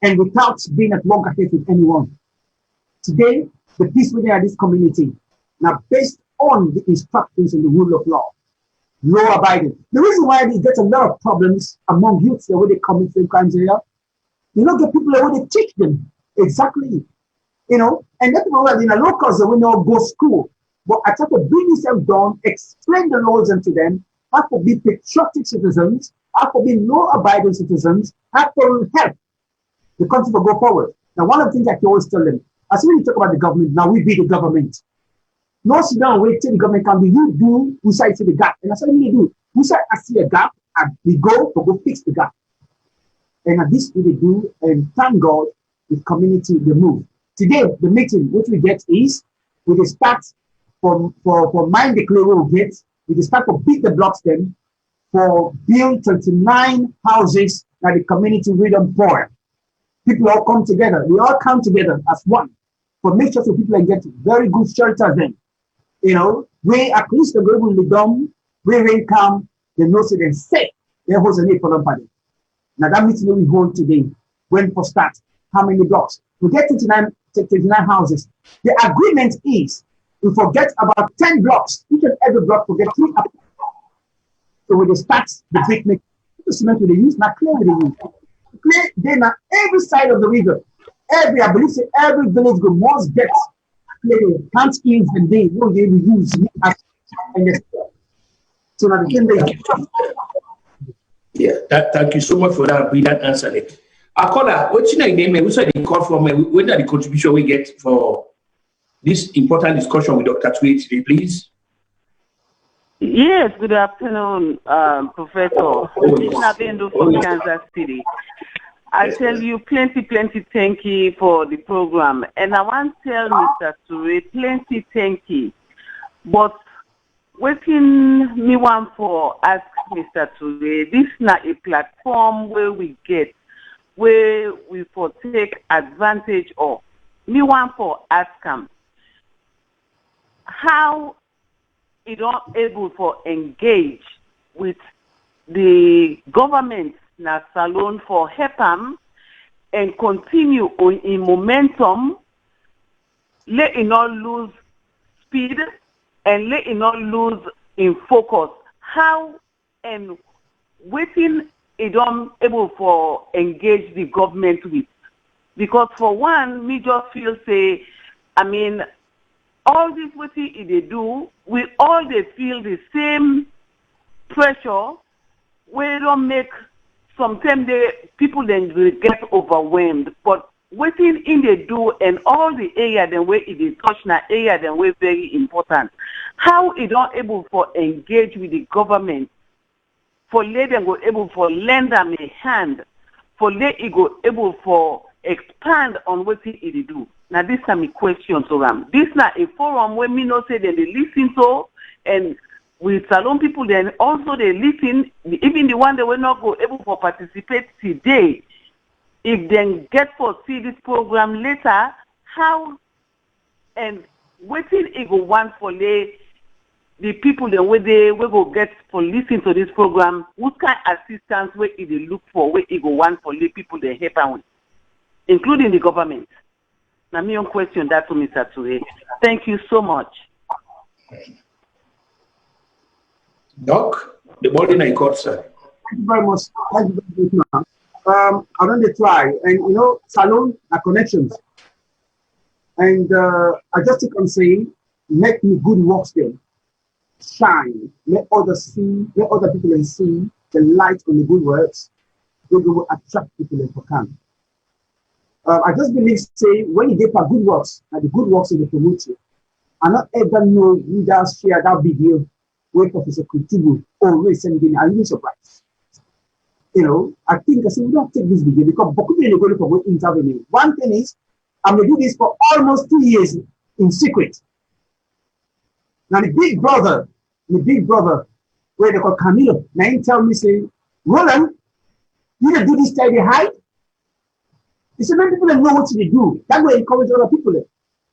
and without being at loggerheads with anyone. Today, the peace within this community, now based on the instructions and the rule of law, law abiding. The reason why we get a lot of problems among youths when they commit same crimes here, you know, the people when they teach them exactly, you know, and that people in the locals that we know go school, but I try to bring yourself down, explain the laws into them, have to be patriotic citizens, have to be law-abiding citizens, have to help the country to go forward. Now, one of the things I can always tell them, as when you talk about the government, now we be the government. No sit down and wait till the government can do. You do, we say see the gap. And that's what we do. We say I see a gap and we go to go fix the gap. And at this we do, and thank God the community they move. Today, the meeting which we get is we will start for mind the clay we will get, we will start to beat the blocks then for build 29 houses that the community will them pour. People all come together, we all come together as one for make sure so people can get very good shelters then. You know, we at least the global will dumb, we rain come, they know so they say there was a need for them party. Now that meeting we hold today, when for start, how many blocks? We get 29 houses. The agreement is we forget about 10 blocks. Each and every block will get 3 apartments. So we start the brick making. The cement we use, not clay we use. Clay, then every side of the river. Every, I believe, every village go must get clay, can't skills and they will use. So now the thing they yeah, thank you so much for that brilliant answer. Akola, what's your name? What's the call from? When are the contribution we get for this important discussion with Dr. TURAY today, please? Yes, good afternoon, Professor. This is Nabendo from Kansas City. I tell you plenty thank you for the program. And I want to tell Mr. TURAY plenty thank you. But waiting me one for ask Mr. TURAY, this is not a platform where we for take advantage of. Me one for ask him how he don't able for engage with the government na Salone for help him and continue on in momentum, let it not lose speed and let it not lose in focus. How and waiting it don't able for engage the government with. Because for one, me just feel say, I mean, all this what they do, we all they feel the same pressure. We don't make sometimes people then will get overwhelmed. But waiting in they do and all the area the way it is touch na area the way very important. How it don't able for engage with the government, for let them go able for lend them a hand, for let it go able for expand on what it do. Now this is my question to them. This is not a forum where me not say that they listen to, and with Salone people then also they listen, even the one that will not go able for participate today. If they get for see this program later, how and waiting it go want for the people then where they will go get for listen to this program, what kind of assistance where it they look for, where it go want for the people they help out with, including the government. Now, me on question that to Mr. TURAY. Thank you so much. Doc, the ball in a court, sir. Thank you very much. Thank you very much. I don't try, and you know, Salone are connections. And I just keep on saying, make me good works there. Shine. Let others see, let other people see the light on the good works. They will attract people to come. I just believe, say, when you get for good works, and the good works in the community, I not ever know you just share that video with Professor Kutubu or Ray sending. I'm really surprised. You know, I think I said, we don't take this video because Bokubi is going to intervene. One thing is, I'm going to do this for almost 2 years in secret. Now, the big brother, where they call Camilo, now he tell me, say, Roland, you don't do this time they hide. He said, many people don't know what to do. That will encourage other people.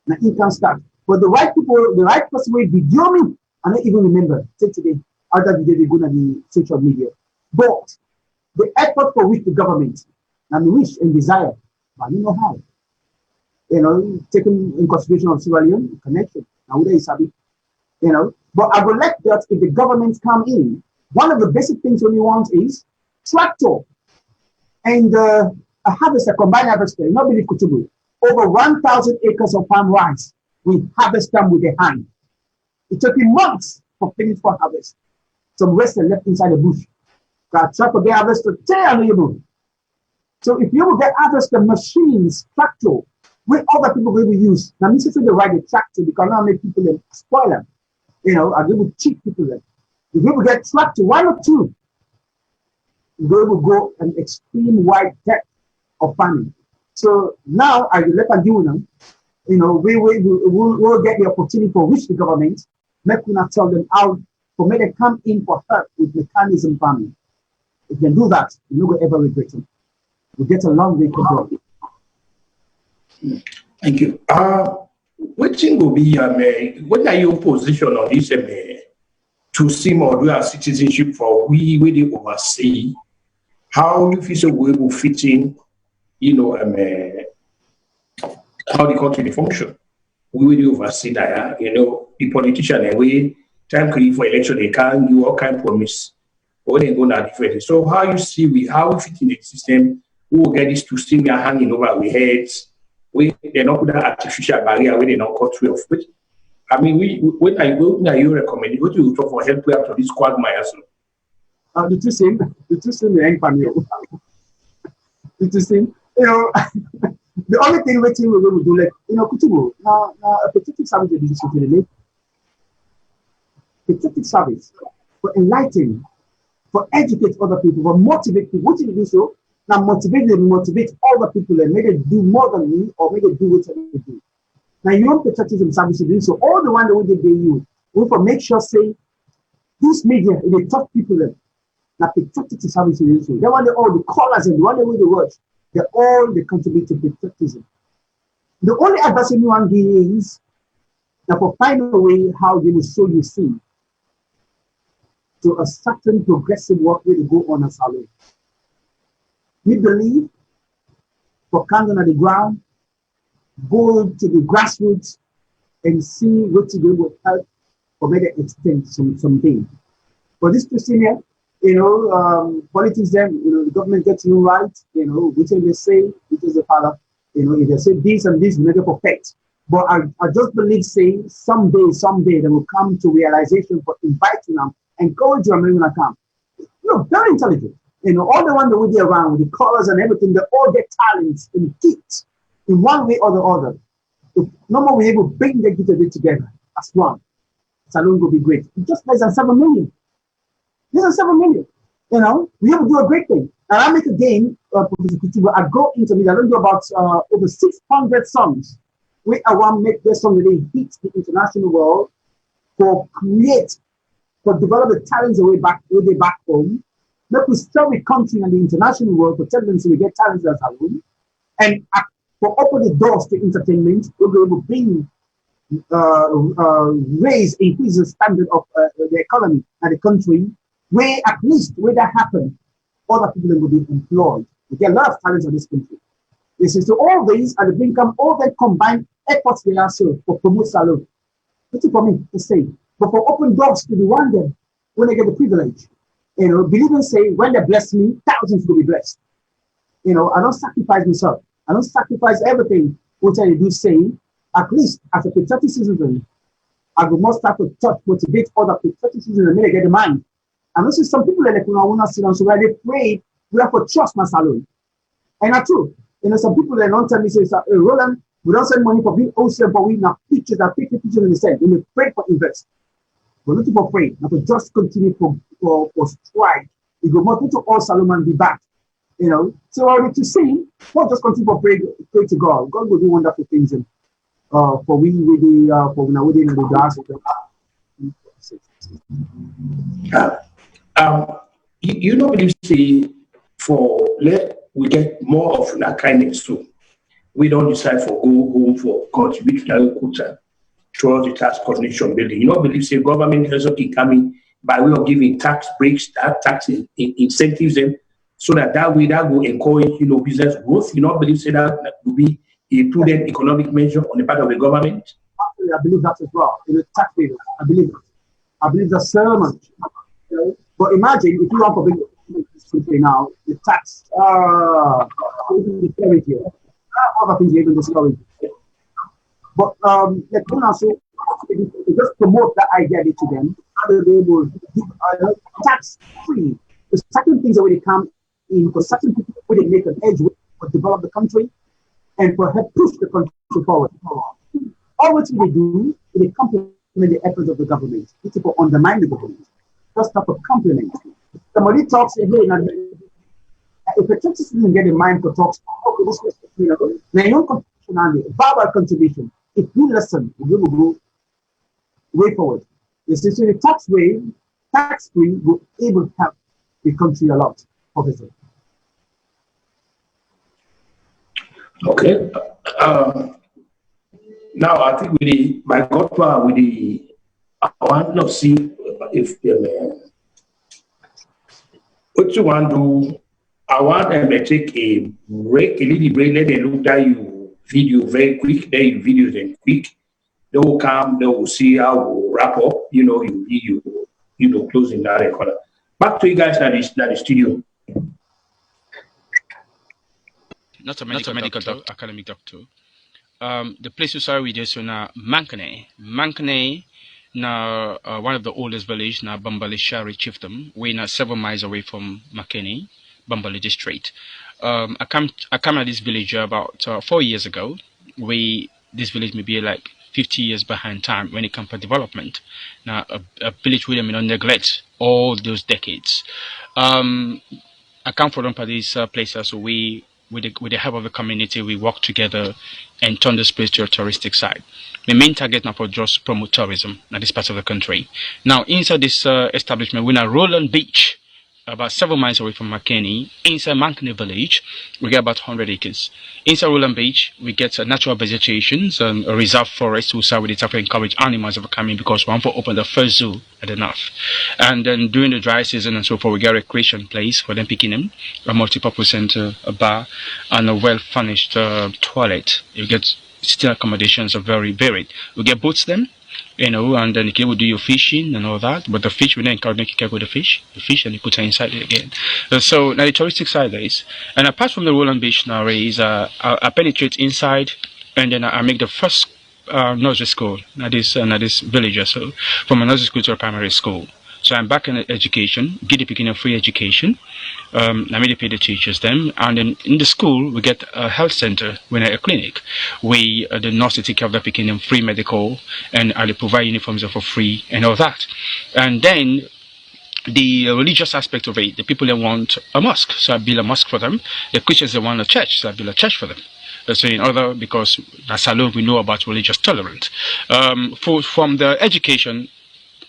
Now, he can start. But the right people, the right person will video me. I don't even remember. Take today, other video they go on the social media. But the effort for which the government, and the wish and desire, but you know how. taking in consideration of Sierra Leone connection. Now there is Sabi, But I would like that if the government come in, one of the basic things we want is tractor and a harvester, combined harvester. You not believe Kutubu. Over 1,000 acres of palm rice, we harvest them with the hand. It took me months for finish for harvest. Some rest left inside the bush. Got tractor get harvested, so if you will get harvester machines, tractor, with other people will use. Now, this is the right the tractor because now make people spoil them. I will cheat people them. If you will get tractor, one or two, we will go an extreme wide depth of farming. So now I will let you know, we will get the opportunity for which the government, make we not tell them how for me to come in for help with mechanism farming. If you do that, you will ever regret it. We get a long way to go. Thank you. What thing will be what are your position on this to see more dual citizenship for we they oversee? How you feel so we will fit in, how the country function. We will oversee that, the politician and we time for election they can do all kind of promise. Or they go now different. So how you see how we fit in the system, who will get this to still be hanging over our heads. They're not put that artificial barrier where they not cut through of it. I mean, when are you recommending? What do you talk for help we have to this quagmire? The two same, the end panel. The two same, the only thing we will do, like, Kutubu, now a patriotic service is to the patriotic service for enlightening, for educate other people, for motivate people. What do you do so? Now motivate other people and make them do more than me or make them do what they do. Now you want patriotism service to do so. All the one that we did they use, we for make sure say this media they talk people in. Now patriotic service to do so. They want all the callers and the one that we the words, they contribute to patriotism. The only advice anyone gives is that for find a way how they will show you see to a certain progressive work way to go on a Salone. We believe for candle on the ground, go to the grassroots and see what to do with help or maybe extend something. For this procedure, politics then, the government gets you right, which they say, which is the father, if they say this and this, we make it perfect. But I just believe saying someday they will come to realization for inviting them, encourage them when they come. Very intelligent. All the one that we do around with the colors and everything, they all get talents and gifts in one way or the other. If no more we're able to bring the gift together as one, Salone will be great. It's just less than 7 million. Less than 7 million. We have to do a great thing. And I make a game, Professor Kutubu, I go into it, I don't do about over 600 songs. We I want to make this song that they hit the international world for develop the talents away back home. Let us tell the country and the international world for tell them so we get talents as Salone. And for open the doors to entertainment, we'll be able to increase the standard of the economy and the country, where at least where that happen, other people will be employed. We get a lot of talents in this country. This is so all these are the income, all that combined efforts they are so for promote Salone. That's it for me to say. But for open doors to the one day when they get the privilege. Believe and say, when they bless me, thousands will be blessed. I don't sacrifice myself. I don't sacrifice everything, which I do say, at least as a patriotic citizen, I will most start to motivate other patriotic citizens and make get the mind. And also some people like want to sit down, so where they pray, we have to trust my Salone. And that's true. Some people that don't tell me, say, hey, Roland, we don't send money for being ocean, but we now pictures that take the pictures in the sand. We pray for invest. We're not for pray, not to just continue for strike. We go more to all Salone and be back. So I need to see, not just continue for pray to God. God will do wonderful things for we with the for now within the glass. You know what you see we get more of that kindness too. We don't decide for go home for contribute to the culture towards the tax coordination building. You don't believe say government has not coming by way of giving tax breaks, tax incentives them, so that way that will encourage business growth. You don't believe say that will be a prudent economic measure on the part of the government? Actually, I believe that as well. In the tax payers, I believe that. I believe that's so much. You know? But imagine if you want to bring this country now, the tax, discourage you. Other things even discourage you. But let me also just promote that idea to them. How do they will give tax free? The certain things that when they come in, for certain people, when they make an edge with, for develop the country and for help push the country forward. All what they do, they complement the efforts of the government. People undermine the government. Just have a compliment. Somebody talks, hey, if a church doesn't get in mind for talks, okay, this was, you know, then your contribution, verbal contribution. If you listen, you will go way forward. Essentially, tax free, will able to help the country a lot, Professor. Okay. Now I think my godfather I want to see if what you want to do. I want them to take a little break, let them look at your video very quick, then your videos then quick. They will come, they will see how we'll wrap up, you know, closing that recorder. Back to you guys at the studio. Not a medical doctor, academic doctor. The place you saw with is now Mankane, now one of the oldest villages, now Bambali Shari chiefdom. We're now 7 miles away from Makeni, Bambali district. I come at this village about 4 years ago. This village may be like 50 years behind time when it comes to development. Now a village where they don't neglect all those decades. I come from these places, so with the help of the community, we work together and turn this place to a touristic site. The main target now for just promote tourism in this part of the country. Now, inside this establishment, we're at ROLAND Beach, about 7 miles away from Makeni. Inside Mankane village, we get about 100 acres. Inside ROLAND Beach, we get natural vegetations and a reserve forest. We start with it to encourage animals to come in because we want to open the first zoo at the north. And then during the dry season and so forth, we get a recreation place for them picking them, a multi-purpose center, a bar, and a well-furnished toilet. You get still accommodations are very varied. We get boats then, you know, and then you will do your fishing and all that. But the fish, we then encourage you to with the fish, and you put it inside it again. So now the touristic side is, and apart from the ROLAND Beach now is, I penetrate inside, and then I make the first nursery school at this village. So from a nursery school to a primary school. So I'm back in education, get the beginning of free education. I made to pay the teachers then, and then in the school we get a health center, we a clinic. The nurses take care of the beginning free medical, and they provide uniforms for free and all that. And then the religious aspect of it, the people that want a mosque, so I build a mosque for them. The Christians that want a church, so I build a church for them. So in other, because at Salone we know about religious tolerance. From the education,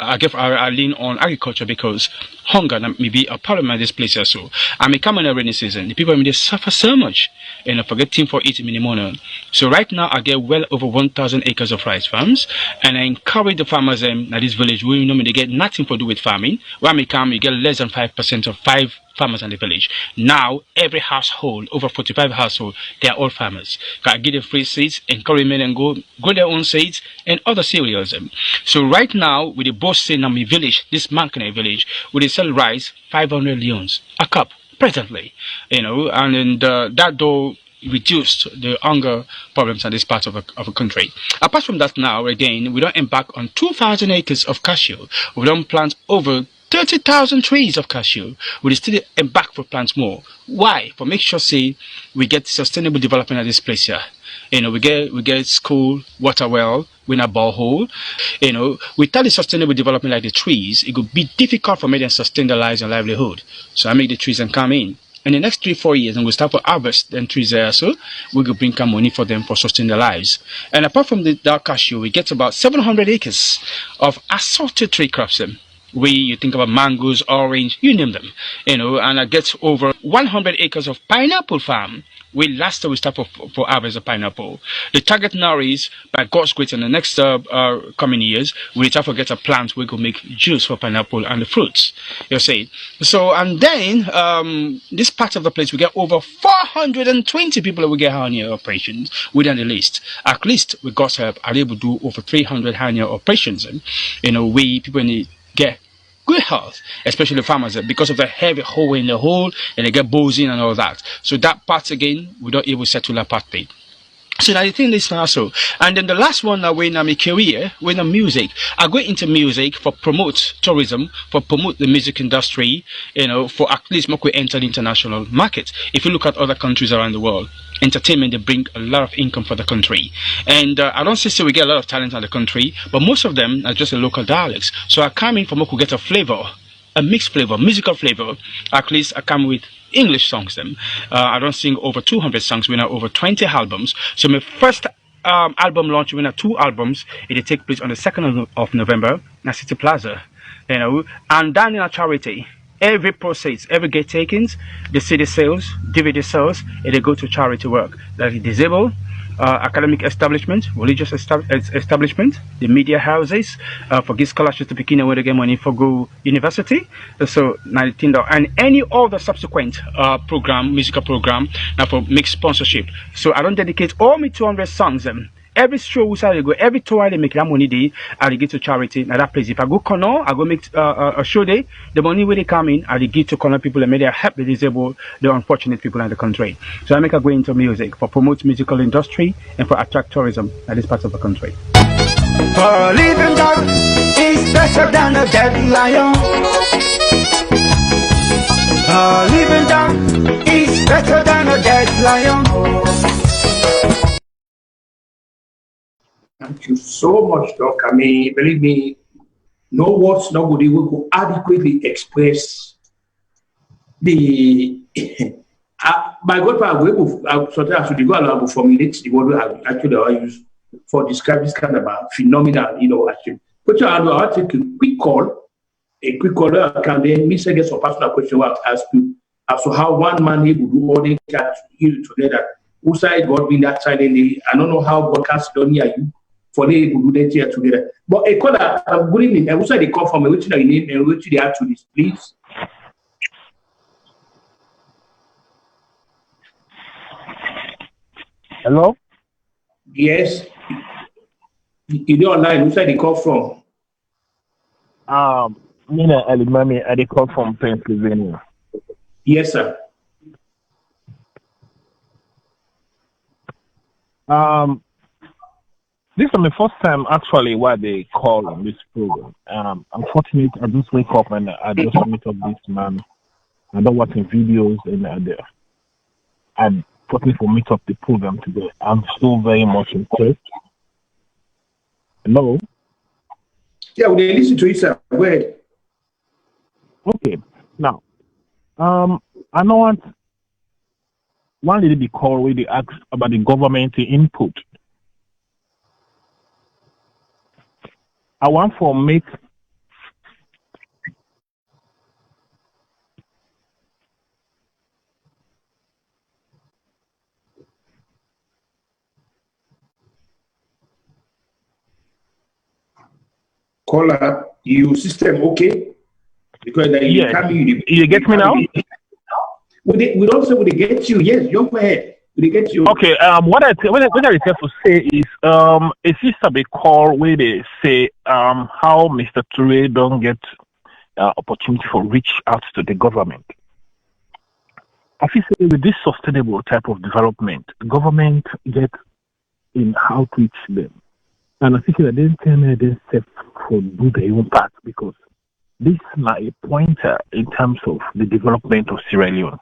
I lean on agriculture because hunger may be a problem in this place also. I may come in a rainy season. The people may suffer so much and forgetting for eating in the morning. So right now I get well over 1,000 acres of rice farms, and I encourage the farmers in this village who they get nothing to do with farming. When I come, you get less than 5% of 5 farmers in the village. Now every household, over 45 households, they are all farmers. I give them free seeds, encourage them and go their own seeds and other cereals. So right now with the boss in my village, this Mankane village, we sell rice 500 leons a cup presently, you know, and that though reduced the hunger problems in this part of a country. Apart from that, now again we don't embark on 2,000 acres of cashew. We don't plant over 30,000 trees of cashew. We still embark for plants more. Why? For make sure say we get sustainable development at this place here. You know, we get school, water well, we in a borehole. You know, without the sustainable development like the trees, it would be difficult for me to sustain their lives and livelihood. So I make the trees and come in. In the next 3-4 years, and we'll start to harvest them trees there, so we will bring some money for them for sustaining their lives. And apart from the dark cashew, we get about 700 acres of assorted tree crops. You think about mangoes, orange, you name them, and I get over 100 acres of pineapple farm. Last year we start for harvest of pineapple. The target now is, by God's grace, in the next coming years, we try to get a plant we could make juice for pineapple and the fruits. You see. So, and then this part of the place we get over 420 people that we get hernia operations within the list. At least we got help, are able to do over 300 hernia operations. And, we people need get good health, especially farmers, because of the heavy hole in the hole, and they get bows in and all that. So that part again, we don't even settle that part paid. So I think this one also. And then the last one, when I'm a career, when I'm music, I go into music for promote tourism, for promote the music industry, for at least we enter the international market. If you look at other countries around the world, entertainment, they bring a lot of income for the country. And I don't say we get a lot of talent in the country, but most of them are just the local dialects. So I come in for could get a flavor, a mixed flavor, musical flavor. At least I come with English songs. I don't sing over 200 songs. We have over 20 albums. So my first album launch, we have 2 albums. It will take place on the 2nd of November at City Plaza. And then in a charity, every proceeds, every get takings, the CD sales, DVD sales, it will go to charity work. That is disabled, academic establishment, religious establishment, the media houses, for give scholarships to begin and get money for go university. So $19, and any other subsequent program, musical program, now for make sponsorship. So I don't dedicate all my 200 songs. Every show we say go, every tour they make that money day, I give to charity. Now that place, if I go Kono, I go make a show day. The money where they come in, I give to Kono people and may they help the disabled, the unfortunate people in the country. So I make a go into music for promote musical industry and for attract tourism in this part of the country. For a living dog is better than a dead lion. A living dog is better than a dead lion. Thank you so much, Doc. I mean, believe me, no words, nobody will adequately express the. My God, I should go along to formulate the word I use for describe this kind of a phenomenal, action. But I'll take a quick call. A quick call can then miss again some personal question I'll ask you as to how one man able to do all the chat together. Who side God being that side? I don't know how broadcast done here you. For they able to do that here together. But a caller, good evening. And who side they come from? Which your name and which they add to this, please. Hello? Yes. You're online. Who side they come from? Mina Alimami, I call from Pennsylvania. Yes, sir. This is my first time actually why they call on this program. Unfortunately, I just wake up and I just meet up this man. I don't watch videos and I'm fortunate for meet up the program today. I'm so very much impressed. Hello? Yeah, we listen to you, sir. Go ahead. Okay. Now, I know one lady be called where they ask about the government input. I want for make caller, you system okay? Because you get me now? We don't say we get you. Yes, you go ahead. We get you. Okay. What I refer to say is it used to be call where they say how Mr. TURAY don't get opportunity for reach out to the government. I feel say with this sustainable type of development, the government get in how to reach them. And I think that they tell me they step for do their own part because this is not a pointer in terms of the development of Sierra Leone.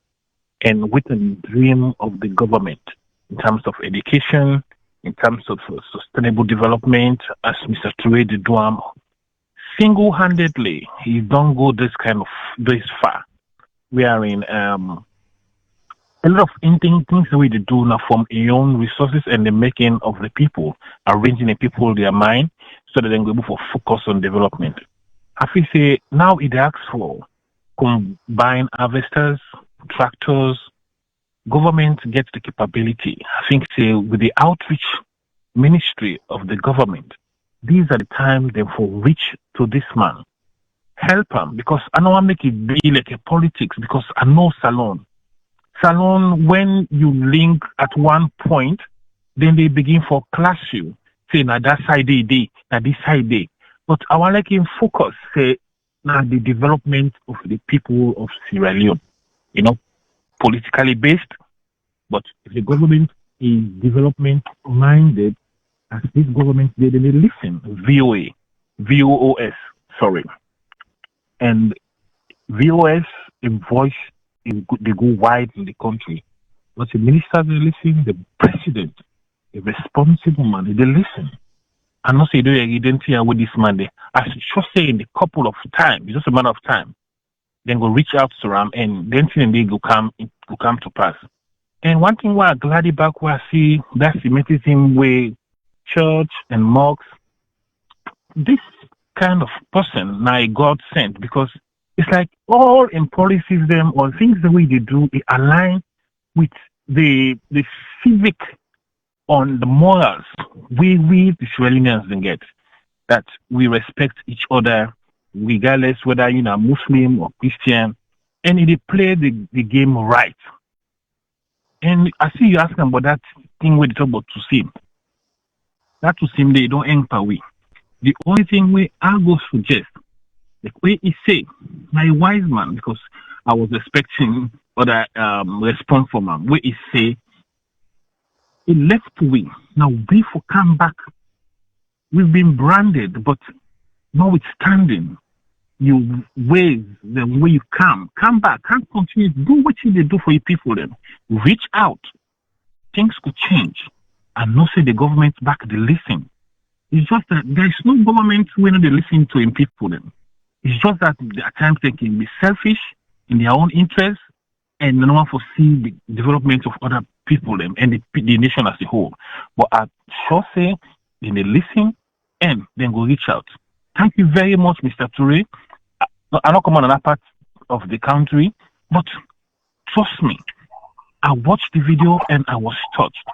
And with the dream of the government in terms of education, in terms of sustainable development, as Mr. TURAY did do, single-handedly, he don't go this far. We are in a lot of things we do now from our own resources and the making of the people, arranging the people their mind so that they can go for focus on development. I feel say now it asks for combined harvesters, tractors. Government gets the capability. I think say with the outreach ministry of the government, these are the time they for reach to this man. Help him, because I don't want to make it be like a politics, because I know Salone. Salone, when you link at one point, then they begin for clash you. Say, now that side they, now this side they. But I want like him focus, say, now the development of the people of Sierra Leone. You know, politically based, but if the government is development minded, as this government did, they listen. VOS, sorry. And VOS in voice, they go wide in the country. But the ministers, they listen, the president, a responsible man, they listen. And not say they identify with this man. I should say in a couple of times, it's just a matter of time, then go reach out to them, and then they go come to pass. And one thing where I'm glad back where I see that's the mechanism where church and mosques, this kind of person now God sent, because it's like all in policies them or things the way they do, it align with the civic on the morals we the Sierra then get, that we respect each other regardless whether you're Muslim or Christian, and they play the game right. And I see you asking about that thing where they talk about to sim. That to sim they don't enter we. The only thing where I go suggest, the way he say, my wise man, because I was expecting other response from him, where he say, he left we. Now we for come back. We've been branded, but notwithstanding, you ways the way you come back, can't continue, do what you do for your people then. Reach out. Things could change. And not say the government back they listen. It's just that there is no government when they listen to in people then. It's just that at times they can be selfish in their own interest and no one foresee the development of other people them and the nation as a whole. But I sure say then they listen and then go reach out. Thank you very much, Mr. TURAY. I don't come on that part of the country, but trust me, I watched the video and I was touched.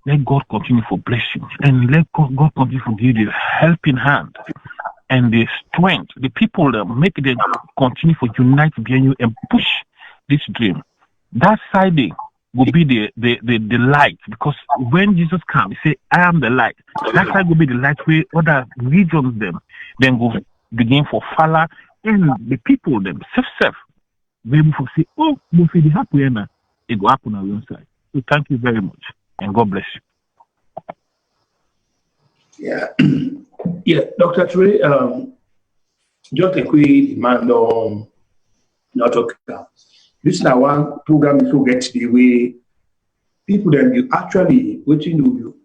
Let God continue for bless you, and let God continue for give you the helping hand and the strength. The people that make them continue for unite behind you and push this dream. That side will be the light, because when Jesus comes, he say, "I am the light." That side will be the light where other regions them then go begin for follow, and the people them self be able to say, "Oh, we feel the happy and it go happen on your side." So thank you very much. And God bless you. Yeah, yeah, Dr. TURAY, just a quick demand on not talk. This is now one program to get the way people that you actually what you do,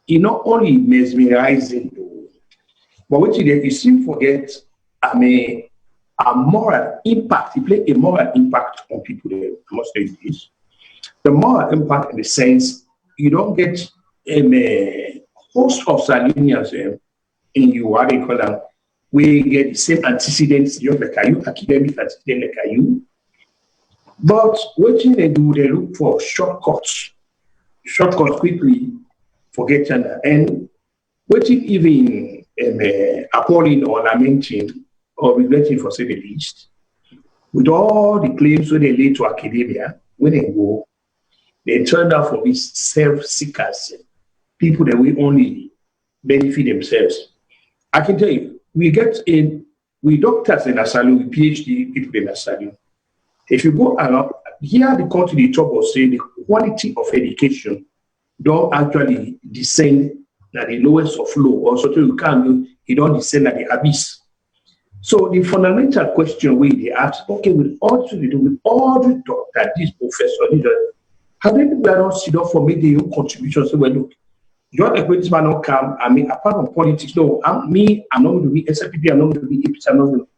you not only mesmerizing, but what you seem forget, I mean, a moral impact. You play a moral impact on people. I must say this. The moral impact in the sense you don't get a host of Salonians in you, what they call them, we get the same antecedents, you like you, academic antecedents like you. But what they do, they look for shortcuts quickly, forget that. And what even appalling or lamenting or regretting for say the least, with all the claims when they lay to academia, when they go, they turned out for these self-seekers, people that will only benefit themselves. I can tell you, we doctors in Salone, we PhD people in Salone. If you go around, here the country, the top of saying the quality of education don't actually descend at the lowest of low, or so you can't, it don't descend at the abyss. So the fundamental question we ask, okay, with all the doctors, this professor, have they not sit up for making your contributions? So, well, look, you're like this man not come. I mean, apart from politics, no, I'm not going to be SLPP, I'm not going to be APC, I'm not going to.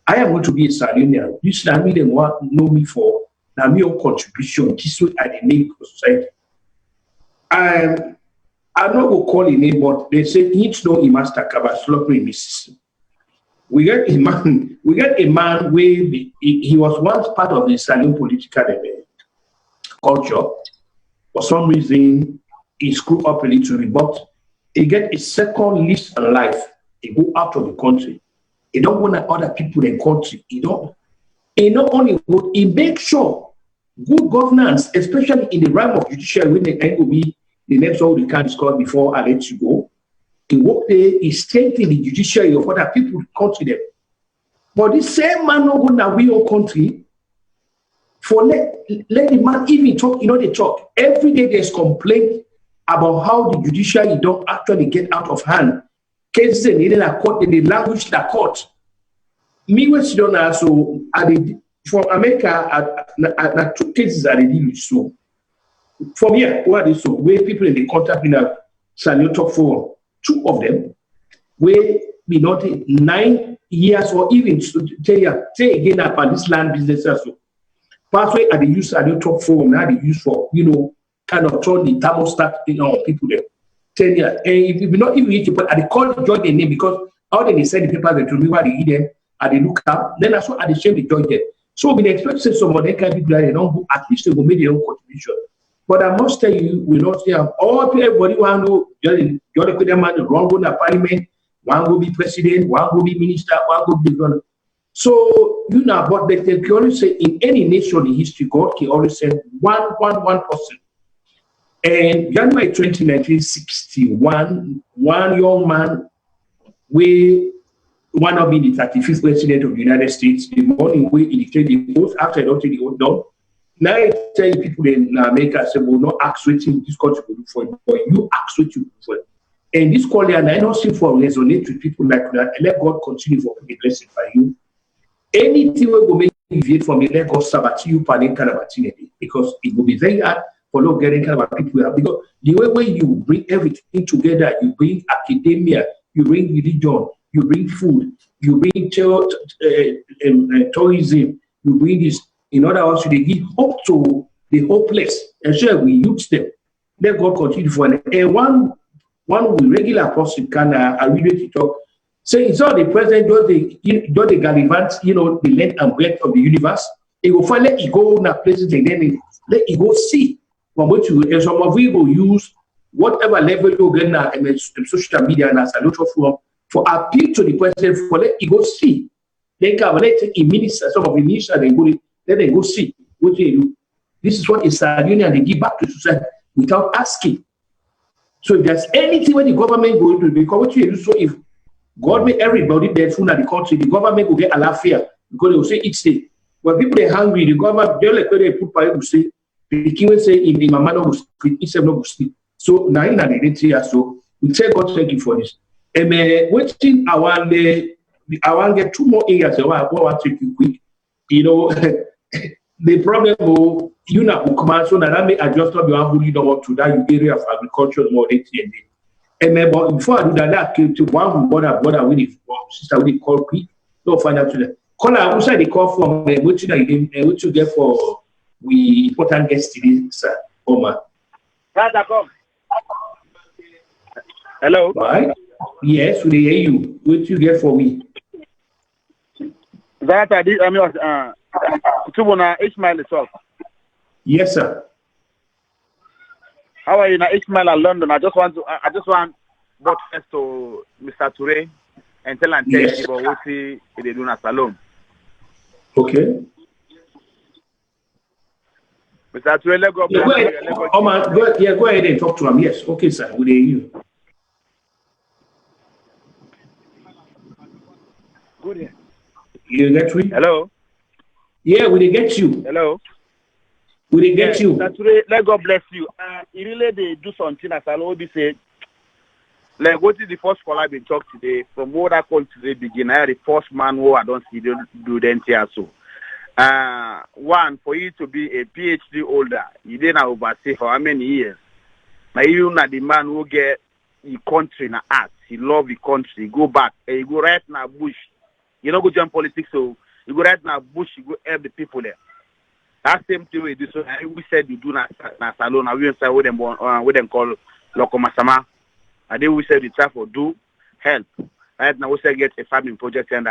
I am going to be a Salonian. This is me, they want know me for now, me own contribution. This way, I make for society. I'm not going to call a name, but they say, each know he must cover sloppy in the system. we get a man where he was once part of the Salone political culture. For some reason, he screwed up a little bit, but he get a second lease on life. He go out of the country. He don't want other people in the country. He not only would he make sure good governance, especially in the realm of judiciary, when the end will be the next one we can discuss before I let you go. He work there, he strengthen the judiciary of other people in the country them. But this same man not going to we own country. For let the man even talk, they talk. Every day there's complaint about how the judiciary don't actually get out of hand. Cases in the court, in the language the court. Me what you don't know, so from America, two cases are the so. From here, what is so where people in the contact in a Salone talk for 2 of them, where we not 9 years or even 10 years, say again about this land business also. Pathway at the use Salone talk for now they use for kind of turn the thermostat on people there. 10 years. And if you not even reach it, but I call the judge the name because how they send the papers to me where they eat them and they look up, then that's what I shame the judge there. So we expect to say some of them kind of people that they don't at least they will make their own contribution. But I must tell you, we not say all everybody want to the other man wrong go to parliament, one will be president, one will be minister, one will be governor. So but they can always say in any nation in history, God can always send one person. And January 20, 1961, one young man, one of being the 35th president of the United States, the morning we elected the vote after I don't take the vote down. Now I tell people in America, say, well, not ask what this country will do for you, but you ask what you do for it. And this call and I don't see for resonate with people like that, and let God continue for the blessing by you. Anything will go make you from me, let God sabbat you, because it will be very hard for not getting kind of people here. Because the way you bring everything together, you bring academia, you bring religion, you bring food, you bring tourism, you bring this. In other words, they give hope to the hopeless. And so we use them. Let God continue for it. And one regular person can really talk. So it's not the president does the gallivant, the length and breadth of the universe. It will finally let it go in a places and then let it go see. From what you and some of you will use whatever level you get now in social media and as a lot of for appeal to the president for let it go see. Then let the minister, some of the ministers they go let them go see what they do. This is what is Salone and they give back to society without asking. So if there's anything where the government going to do, because what you do, so if God make everybody dead food in the country, the government will get a lot of fear because they will say each day. When people are hungry, the government they like they put people say the king will say in the mama no will sleep, itself no will sleep. So now in the so we tell God thank you for this. And waiting I want to get 2 more areas. I want to take you quick. The problem will come out so that may adjust up your who you don't want to that area of agriculture more than and but before I do that, I came to one who bother with it, sister with it call quick. Don't find out today. Call her outside the call from what you get for we important guests today, sir. Omar. Hello. Right? Yes, we hear you. What you get for me? That I did. I mean, to Ishmael itself. Yes, sir. How are you now, Ishmael in London? I just want but first to Mr. TURAY and tell you about what they do at Salone. Okay. Mr. TURAY, let go. Go ahead and talk to him. Yes, okay, sir. Good day, you. Good day. You get me? Hello. Yeah, we get you. Hello. We get you. Mr. TURAY, let God bless you. He really they do something as Salone be said. Like what is the first caller we talk today? From what I call today begin, I the first man who I don't see do the here so. One for you to be a PhD holder, you didn't oversee for how many years. Now you not the man who get the country in art. He love the country. Go back. You go right now bush. You know go join politics so you go right now bush. You go help the people there. That same thing we do. So we said you do na Salone. We say what them call Lokomasama. And then we said the try for do help. Right now, we say get a farming project and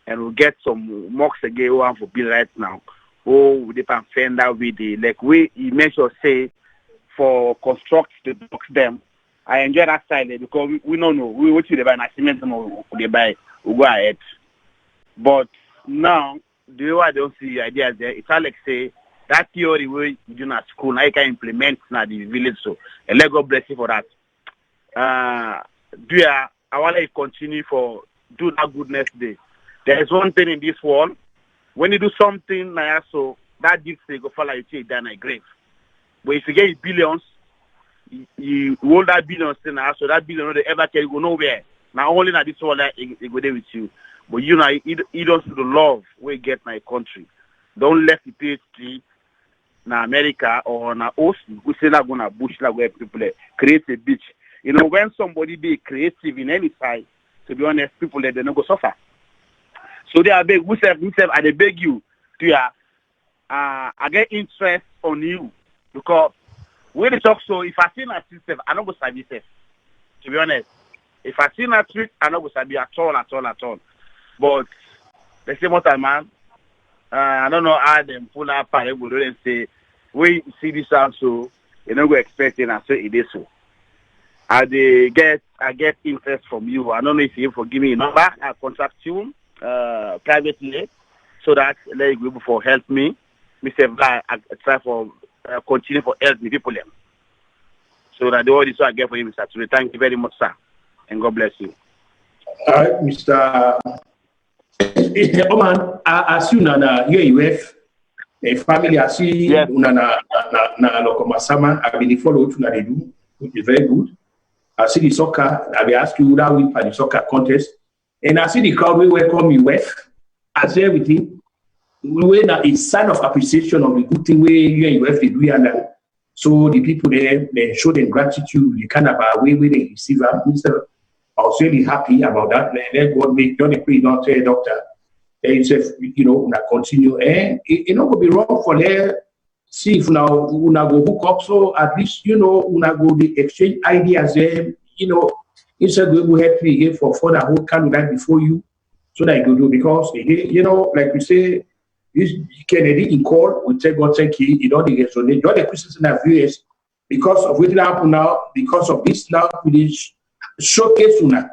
we'll get some mocks again one for bill right now. Oh, we depend fender with the like we make sure say for construct the box them. I enjoy that side because we don't know. We what you buy na cement they buy we go ahead. But now the way I don't see ideas there, it's like say that theory we do at school now you can implement na the village so and let God bless you for that. I want to continue for do that goodness day. There is one thing in this world, when you do something like so, that gives you go fall like you down a grave. But if you get billions, you hold that billions thing now, so that billion don't ever can go nowhere. Now only now this world it go there with you. But you know, you don't see the love we get my country. Don't let the PhD na America or na ocean. We say not gonna bush like where people create a beach. You know, when somebody be creative in any side, to be honest, people they don't go suffer. So they are beg, we say, and they beg you to I get interest on you because when they talk so, if I see that system, I don't go sabi safe. To be honest, if I see that trick, I don't go sabi at all. But the same time, man, I don't know how them pull up and go and say, we see this also, you don't go expecting and say it is so. I get interest from you. I don't know if you forgive me a number. I contact you privately so that like you for help me. Mr. I try for continue for help me people them. So that the only so I get for you, Mr. Today. Thank you very much, sir, and God bless you. All right, Mr. Oman, as you na here UF, a family I see na Lokomasama. I've been followed to they do, which is very good. I see the soccer. I will ask you that win for the soccer contest, and I see the crowd will welcome you. I see everything. We na a sign of appreciation of the good thing we you and UF they do, and so the people there they show them gratitude. The kind of way they receive them. I was really happy about that. Let God make don't pray, don't tell doctor. And you know, una continue, and it not gonna be wrong for there. See if now una go hook up, so at least you know una go the exchange ideas there. You know, instead we will help you here for further whole candidate before you, so that you go do because you know, like we say, this Kennedy in court, we take God thank you. You know the resonate, all the Christians in our viewers because of what happened now, because of this now, we showcase una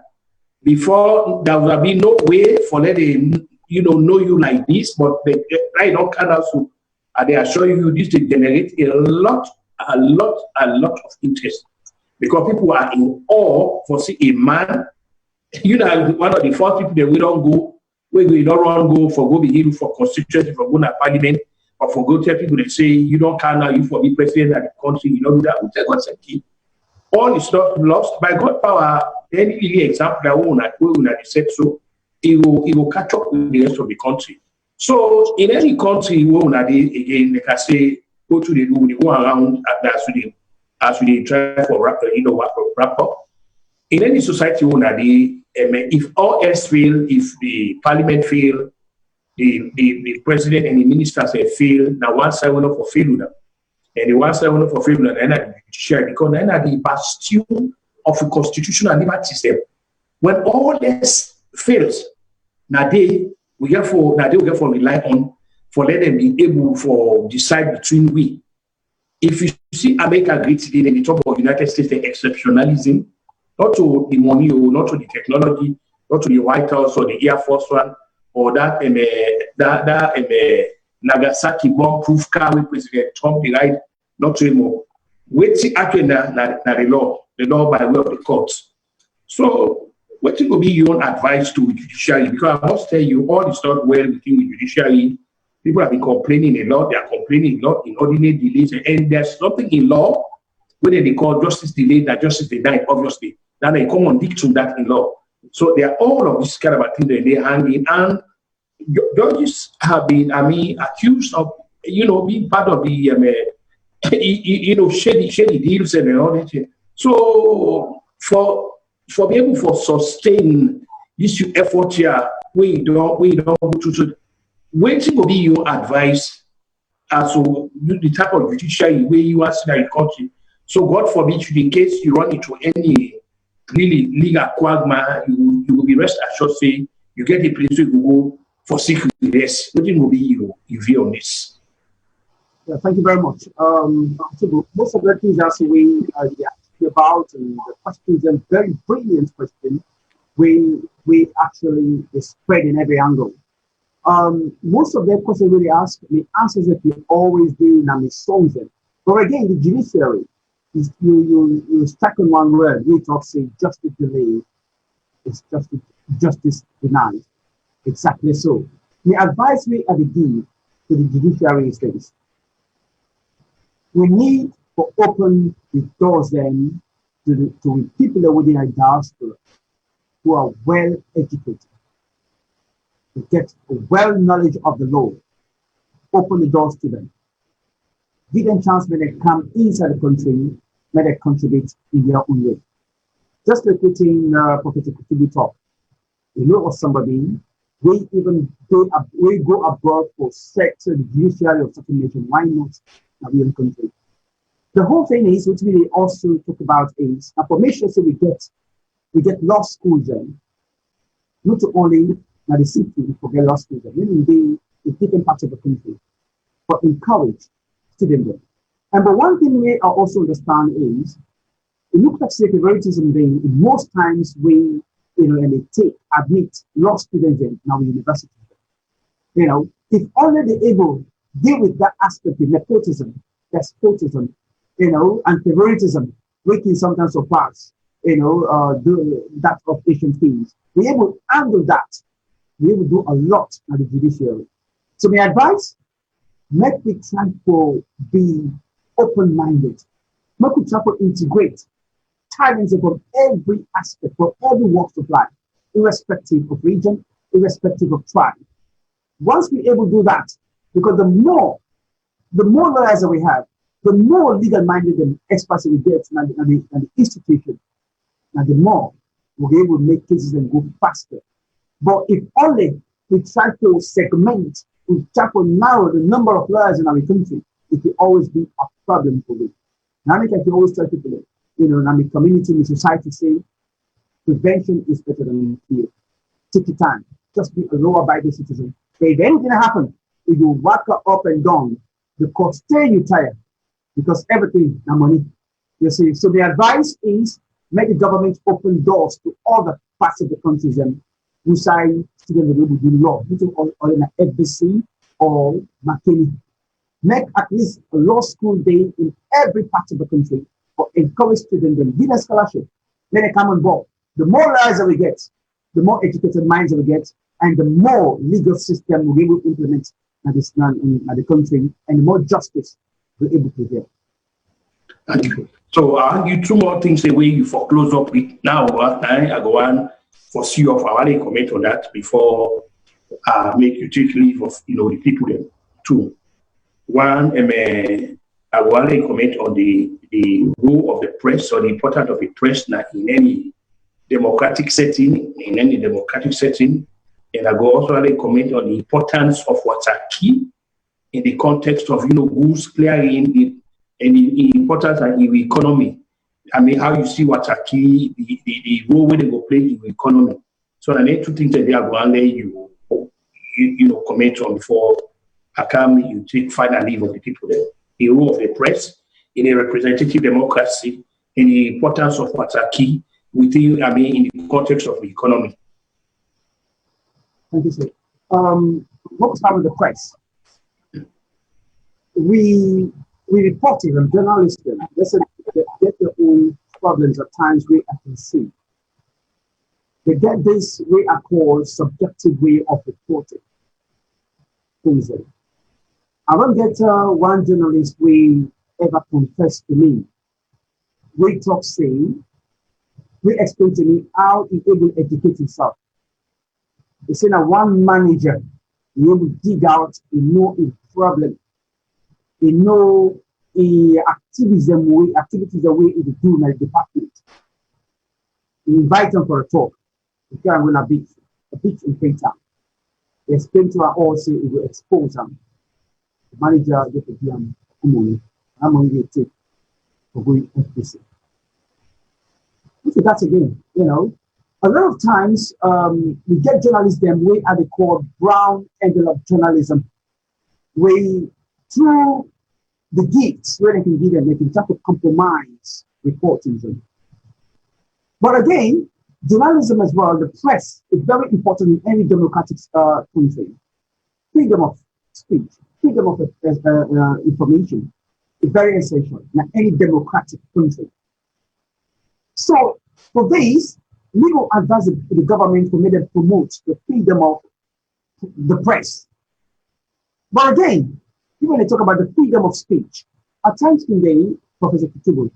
before there will be no way for letting you know you like this, but they right now can also. They assure you this will generate a lot of interest because people are in awe for see a man. You know, one of the first people that we don't go, we don't run go for go be here for constituency, for go to parliament, or for go tell people that say you don't can now you for be president of the country. You know that we take God sake. All is not lost by God power. Any really example that we said so, it will catch up with the rest of the country. So in any country, again, like I say, go to the room, they go around as we try for wrap up. In any society, if all else fail, if the parliament fail, the president and the ministers fail, now one side will not fulfill them. And the one side will not fulfill them, and the judiciary, because then the bastion of the constitutional liberties them. When all else fails, now we get for rely on for let them be able for decide between we. If you see America great today, then the talk of United States the exceptionalism, not to the money or not to the technology, not to the White House or the Air Force One or that Nagasaki bomb-proof car with President Trump the right not to anymore. Wait see actually the law by way of the courts. So what will be your advice to the judiciary? Because I must tell you, all is not well within the judiciary. People have been complaining a lot. They are complaining a lot in ordinary delays. And there's nothing in law where they call justice delayed, that justice denied, obviously. Now they come on dictum that in law. So there are all of this kind of thing that they hang in. And judges have been, accused of, being part of the, shady deals and all that. So for be able to sustain this effort here, we don't go to. What will be your advice as to the type of judiciary where you are in the country? So God forbid, in case you run into any really legal quagmire, you will be rest assured say you get a place where you go for security. Yes, what will be your view on this? Yeah, thank you very much. So most of the things that we are asking about and the questions are very brilliant questions. We actually spread in every angle. Most of the questions really ask, the answers that we always do and we solve them. But again, the judiciary is you stuck on one word. We talk say justice delayed, it's justice denied. Exactly so. The advice we are give to the judiciary is this. We need to open the doors then to people within our diaspora who are well educated, to get a well knowledge of the law. Open the doors to them. Give them chance when they come inside the country, when they contribute in their own way. Just like within Professor Kutubi talk, you know of somebody, we go abroad for sex and judiciary of certain nation. Why not our own country? The whole thing is, which we also talk about is, information so we get law schools then, not only now the city for get law schools, meaning the different parts of the country, but encourage students. And but one thing we also understand is, it looks like secularism then, most times we, and they admit law students in our university. If only they're able to deal with that aspect of nepotism, despotism, and favoritism, we can sometimes surpass, do that of Asian things. We're able to handle that. We're able to do a lot at the judiciary. So my advice, make we try to be open-minded. Make we try to integrate talents from every aspect, from every walk of life, irrespective of region, irrespective of tribe. Once we're able to do that, because the more lawyers that we have, the more legal-minded and experts we get in the institution, and the more we'll be able to make cases and go faster. But if only we try to segment, we try to narrow the number of lawyers in our country, it will always be a problem for me. Now, I can always tell people, in the community, in the society, say, prevention is better than cure. Take your time. Just be a law-abiding citizen. If anything happens, if you walk up and down, the court stay you tired because everything is money. You see, so the advice is make the government open doors to other parts of the country and who sign students will do law, or in FBC or McKinney. Make at least a law school day in every part of the country for encourage students and give them scholarship. Then they come on board. The more lawyers that we get, the more educated minds that we get, and the more legal system we'll be able to implement at the country, and the more justice we're able to get. Thank you. So I'll give two more things the way you for close up with now. I go on for see of our comment on that before make you take leave of the people there. Two. One, I will only comment on the role of the press or the importance of the press in any democratic setting, and I will also only comment on the importance of what's a key in the context of who's playing in the importance of the economy. I mean, how you see what's a key, the role where they go play in the economy. So I need two things that they are going to you comment on before I come, you take final leave of the people there. The role of the press in a representative democracy, and the importance of what's a key within, in the context of the economy. Thank you, sir. What was with the press? We reported and journalists, listen, they get their own problems at times we can see. They get this way I call subjective way of reporting things. I don't get one journalist we ever confessed to me. We talk saying, we explain to me how he able to educate himself. They say that one manager, he able to dig out, he know his problem, he know the activities the way he do in the department. He invite them for a talk. He can win a beach in Freetown. They explain to her all, say he will expose them. The manager get to give him money. I'm going to take for going FBC. So that's again, a lot of times we get journalists them way at the called brown envelope journalism, where through the gifts where they can give them, they can try to compromise reporting them. But again, journalism as well, the press is very important in any democratic country. Freedom of speech, freedom of information is very essential in any democratic country. So for this, legal advice to the government to make them promote the freedom of the press. But again, even when they talk about the freedom of speech, at times today, Professor Kitubu,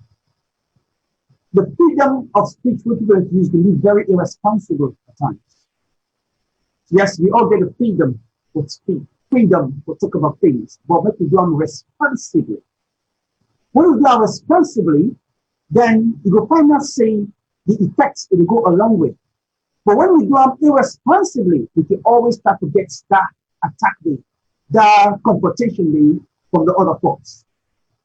the freedom of speech which people use can be very irresponsible at times. Yes, we all get the freedom to speak, freedom to talk about things, but make it done responsibly. When you do it responsibly, then you will find out saying the effects it will go along with. But when we do it irresponsibly, we can always start to get that attack the confrontation from the other folks.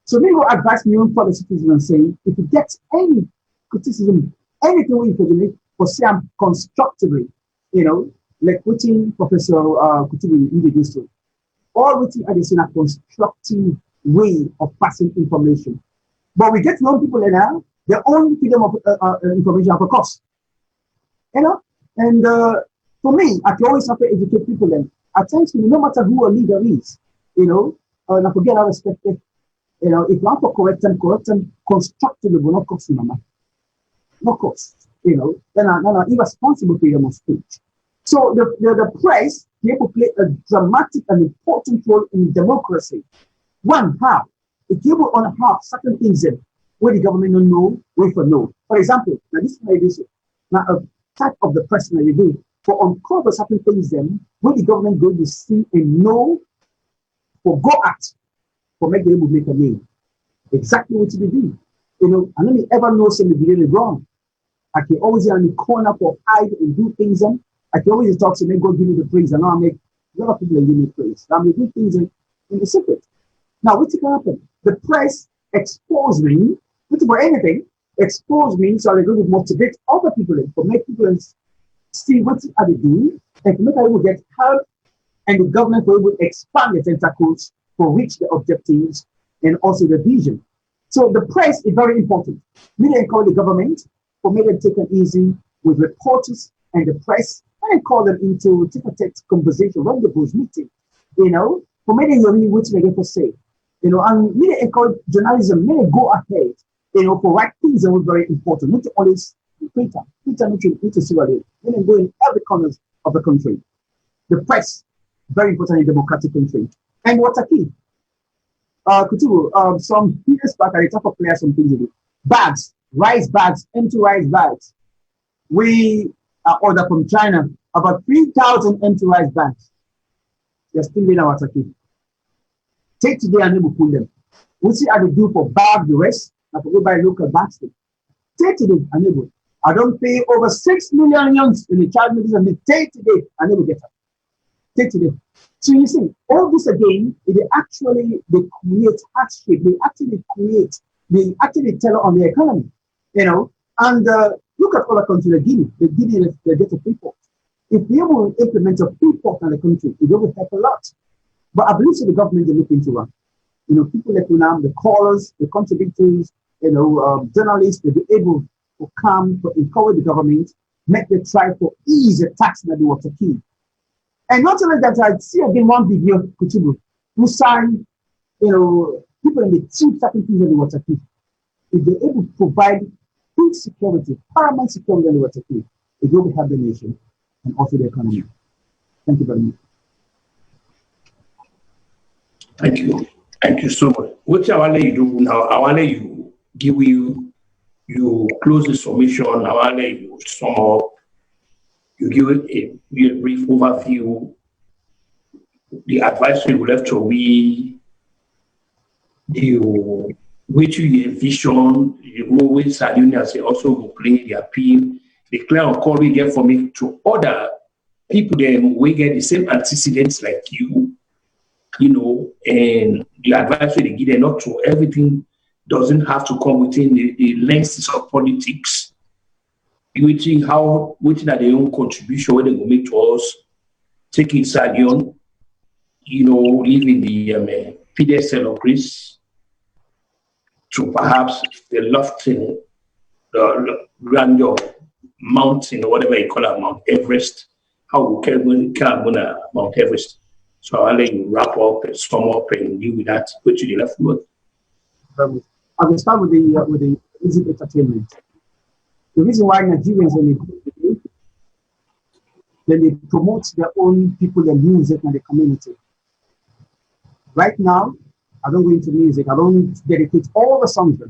So we will advise me on for the citizen and say, if you get any criticism, anything we can for say constructively, like putting Professor Kutubu introduced to, all written at a constructive way of passing information. But we get young people now, their own freedom of information at a cost. And for me, I can always have to educate people then. At times, no matter who a leader is, and I forget how respected, if you want to correct them constructively will not cost you money. No cost, then I'm irresponsible freedom of speech. So the press, they will play a dramatic and important role in democracy. One, how? It gives on how certain things where the government don't know, wait for no. For example, now this is how it is. Now a type of the press that you do, for uncover certain things where the government going to see and know for go at for make them able to make a name. Exactly what you do. I don't ever know somebody really wrong. I can always be on the corner for hide and do things. I can always talk to them, go give me the praise, and now I make a lot of people give me praise. I make good things in the secret. Now, what's going to happen? The press expose me, which for anything, expose me so they're going to motivate other people to make people see what they do and to make people get help and the government will expand the tentacles for reach the objectives and also the vision. So the press is very important. We encourage the government for make them take it easy with reporters and the press and call them into tete-a-tete conversation, rendezvous meeting, for many of you which they get to say. And we encourage journalism, may go ahead, for right things that were very important. Not always Twitter need to see what it is. They go in every corner of the country. The press, very important in a democratic country. And what's a key? Kutubu, some years back, I talk of players some things to do. Bags, rice bags, empty rice bags. We ordered from China about 3,000 empty rice bags. They're still in our key. Take today and then we pull them. We see how they do for bag the rest, and to go buy local bags. Take today and then I don't pay over 6 million youngs in the child medicine. And they take today and then we get it. Take today. So you see, all this again, they create hardship. They actually tell on the economy, And look at other countries like Guinea. The Guinea, they get a free port. If we able to implement a free port in the country, it will help a lot. But I believe the government they look into one. People like UNAM, the callers, the contributors, journalists, they be able to come to encourage the government, make the try to ease the tax that they want to keep. And not only that, I see again one video, Kutubu, who sign, people in the two certain things that they want to keep. If they're able to provide food security, paramount security that they want to keep, it will help the nation and also the economy. Thank you very much. Thank you. Thank you so much. What I want to do now, I want to give you close the submission. I want to sum up. You give a brief overview. The advisory will have to be which you envision, which Salone also will play the appeal. The clear on call we get from it to other people, then we get the same antecedents like you. And the advice they give them not to everything doesn't have to come within the lenses of politics. waiting how waiting at their own contribution when they will make to us, take inside you know, live in the PDSL of Greece to perhaps the lofty grandeur mountain or whatever you call it, Mount Everest. How we can Mount Everest. So I'll let you wrap up and sum up and deal with that. Go to the left word. I will start with the music entertainment. The reason why Nigerians when they go today, then they promote their own people and music and the community. Right now, I don't go into music. I don't dedicate all the songs.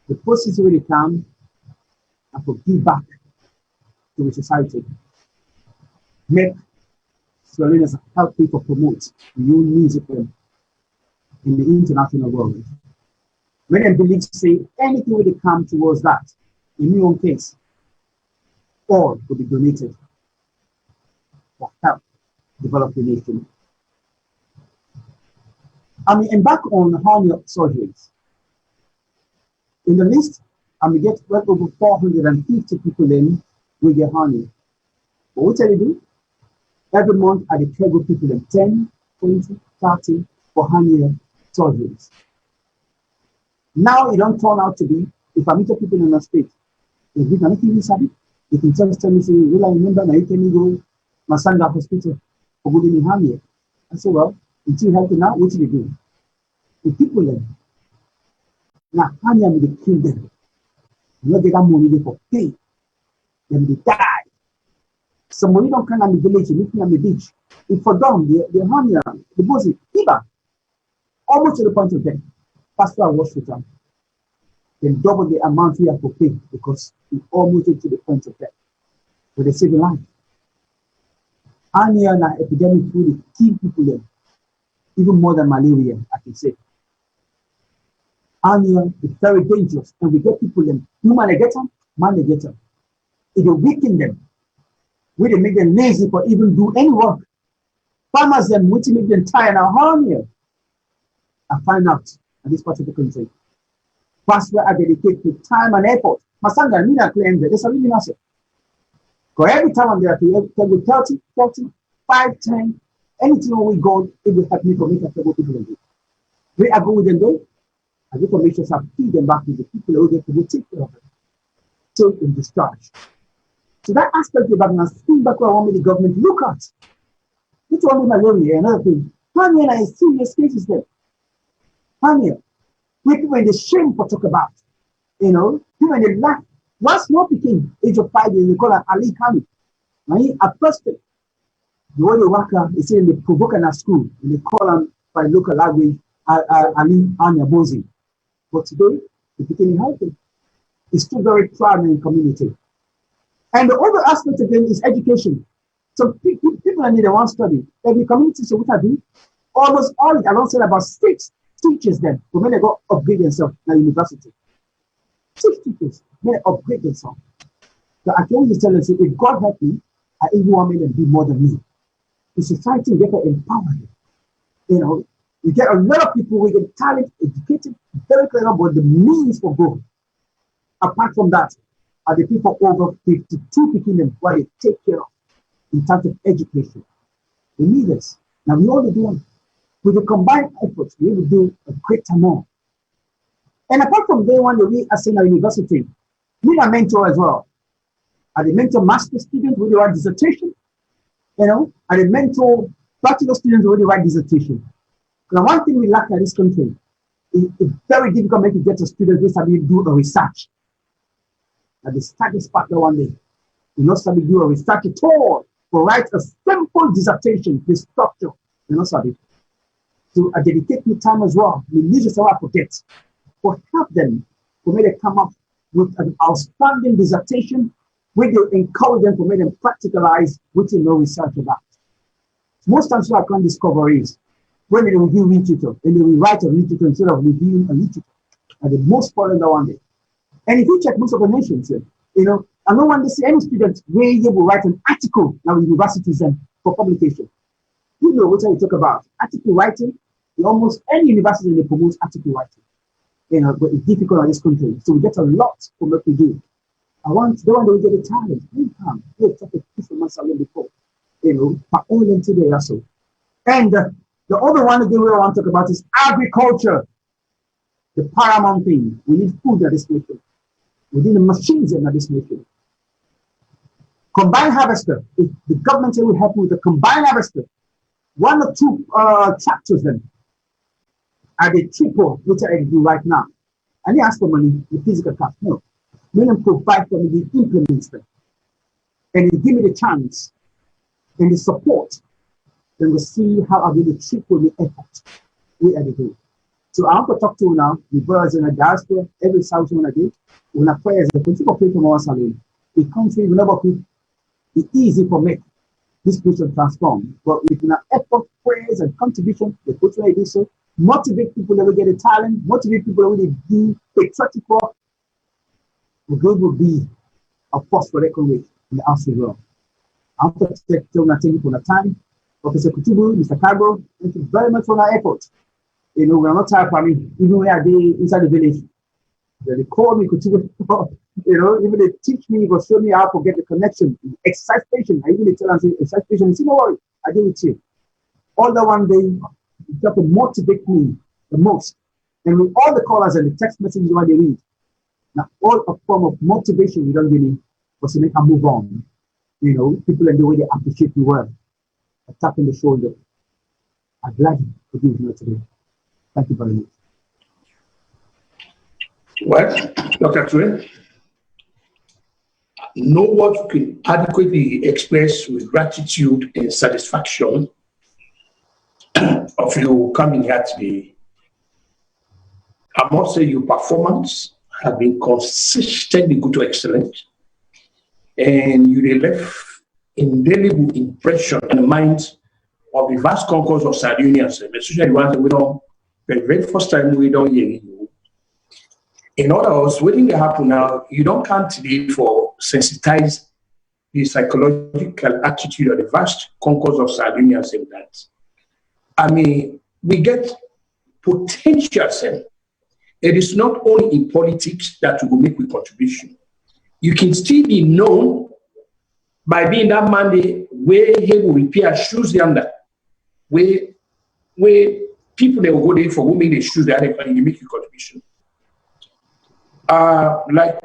The process really come and to give back to the society. Make Salone help people promote new music in the international world. When I believe say anything will come towards that, in your own case, all will be donated for help develop the nation. I mean, embark on hernia surgeries. In the list, I mean, get well over 450 people in with their hernia. But what I do? Every month, I declare with people in 10, 20, 30 for hernia surgeries. Now, it don't turn out to be, if I meet up people in the state, if we can anything you sabi, you can just tell me, say, well, I remember now you can go my son got hospital for good in hernia. I say, well, until you help it now, what do they do? The people then, now hernia may they kill them. You know, they got money for pay. Then they die. Some money don't come on the village, looking on the beach. If for them, the hernia, the bossy, fever, almost to the point of death. Pastor wash with them. Then double the amount we have to pay because we almost to the point of death. But they save a life. Hernia and epidemic really kill people there. Even more than malaria, I can say. Hernia is very dangerous. And we get people in. Human they get them, man they get them. It will weaken them. We they make them lazy for even do any work. Farmers them, which make them tired now hernia. I find out at this part of the country. That's where I dedicate to time and effort. My son I mean I claim that there's a really massive. Because every time I'm there, I can go 30, 40, 5, 10, anything we go, it will help me to make a table people in. Where I go with them though, I get to make sure I feed them back to the people who get to take care of them. So in discharge. So that aspect of that school back where I want me the government to look at. It's only malaria, another thing. Hernia is serious cases there. Hernia. We people in the shame for talk about. You know, people in the lack. One small picking, age of 5 years, they call her Ali Kami. Now he a prospect. The way they work is saying they provoke in a school, and they call them by local language Ali Anya Bozi. But today, the picking healthy. It's still very proud in the community. And the other aspect again is education. So people need one study. Every community, so what I do, almost all, I don't say about 6 teachers then, but when they go upgrade themselves at university. 6 teachers, when they upgrade themselves. So I can always tell them, if God help me, I even want them to be more than me. The society get to empower them. You know, you get a lot of people who get talent, educated, very clear about the means for growth. Apart from that, are the people over 52 picking them what they take care of in terms of education. We need this. Now we all do it. With the combined efforts, we will do a great amount. And apart from day one, we as in our university, we are mentor as well. Are the mentor master students who write dissertation? You know, are the mentor bachelor students who write dissertation? Now, one thing we lack in this country is it's very difficult to get a student who study do a research. At the studies partner one day, you not study do a research at all, but write a simple dissertation, the structure, you know, study. So I dedicate my time as well. We need to I forget, but help them to make them come up with an outstanding dissertation, where they encourage them to make them practicalize what you know research about. Most times what I can discover is when they review literature, and they will write a literature instead of reviewing a literature. And the most popular one day. And if you check most of the nations, you know, I don't want to see any student where you will write an article now in universities and for publication. You know what I talk about. Article writing, in almost any university they promote article writing. You know, but it's difficult in this country. So we get a lot from what we do. I want the one that will get a talent. You come. You talk a piece of my salon before. You know, but all into the also. And the other one again we want to talk about is agriculture. The paramount thing. We need food in this nation. We need the machines in this nation. Combined harvester. If the government will help with the combined harvester, 1 or 2 tractors then are the triple which I do right now. And they ask for money, the physical cash. No. Let them provide for me the implements them. And they give me the chance and the support. Then we'll see how I will triple the effort we are doing. So I want to talk to you now, the brothers in the diaspora, every South one I do. When I pray as a principal faith from our Salone, the country will never be easy for me. This person transform. But with an effort, prayers, and contribution, the coach will do so. Motivate people that will get a talent, motivate people that will do patriotic work. The good will be a force for record in the house of God. I want to thank you for the time. Professor Kutubu, Mr. Cargo, thank you very much for our effort. You know, we are not tired for me, even when I are inside the village. They call me Kutubu, you know, even they teach me, or show me how to get the connection. Exercise station, I even tell them, exercise station, you see, no worry, I do it here. All the one day, you have to motivate me the most. And with all the callers and the text messages when they read, now all a form of motivation we don't really, but to make a move on. You know, people and the way they appreciate the work. A tap in the shoulder. I'm glad to be here today. Thank you very much. Well, Dr. Ture, no word can adequately express with gratitude and satisfaction of you coming here today. I must say your performance has been consistently good to excellent, and you left indelible impression in the minds of the vast concourse of Sardinians, especially the ones that we don't, the very first time we don't hear you. In other words, what thing that happen now, you don't come today for sensitize the psychological attitude of the vast concourse of Sardinians in that. I mean, we get potential. It is not only in politics that you will make a contribution. You can still be known by being that man where he will repair shoes under, where people they will go there for who make the shoes there and you make your contribution. Like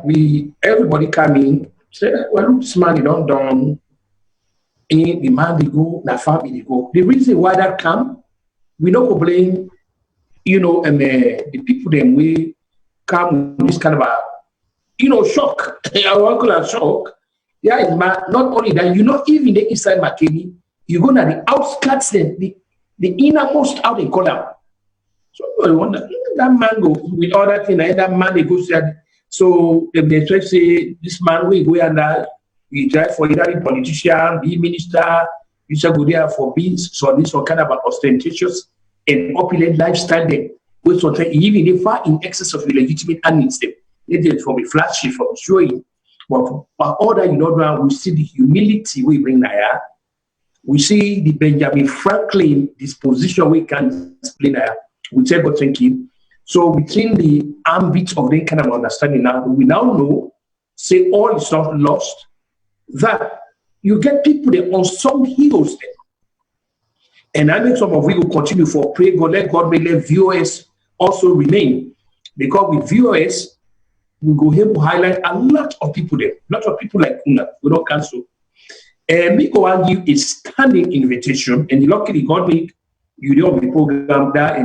everybody come in, say, well, look, this man, he don't done. And the man, they go, the family, they go. The reason why that come, we don't blame, you know, and the people them we come with this kind of a, you know, shock. I want to call it shock. Yeah, it's not only that, you know, even the inside McKinney, you go to the outskirts, the innermost out in column. So I wonder, that man go with all that thing, that man they go say, so if they try to say this man will go under, we drive for either politician, be minister, you shall go there for beings, so this one kind of an ostentatious and opulent lifestyle there, which sometimes even far in excess of your legitimate earnings them. It is from a flashy, from showing. But all that, you know, we see the humility we bring there. We see the Benjamin Franklin disposition we can explain there. We say God thank you. So within the ambit of that kind of understanding now, we now know, say all is not lost, that you get people, the unsung heroes there. And I think some of you will continue for pray God, let God may let VOS also remain. Because with VOS, we go here to highlight a lot of people there. A lot of people like Una, we don't cancel. And we go and give a standing invitation, and luckily God make you do the program that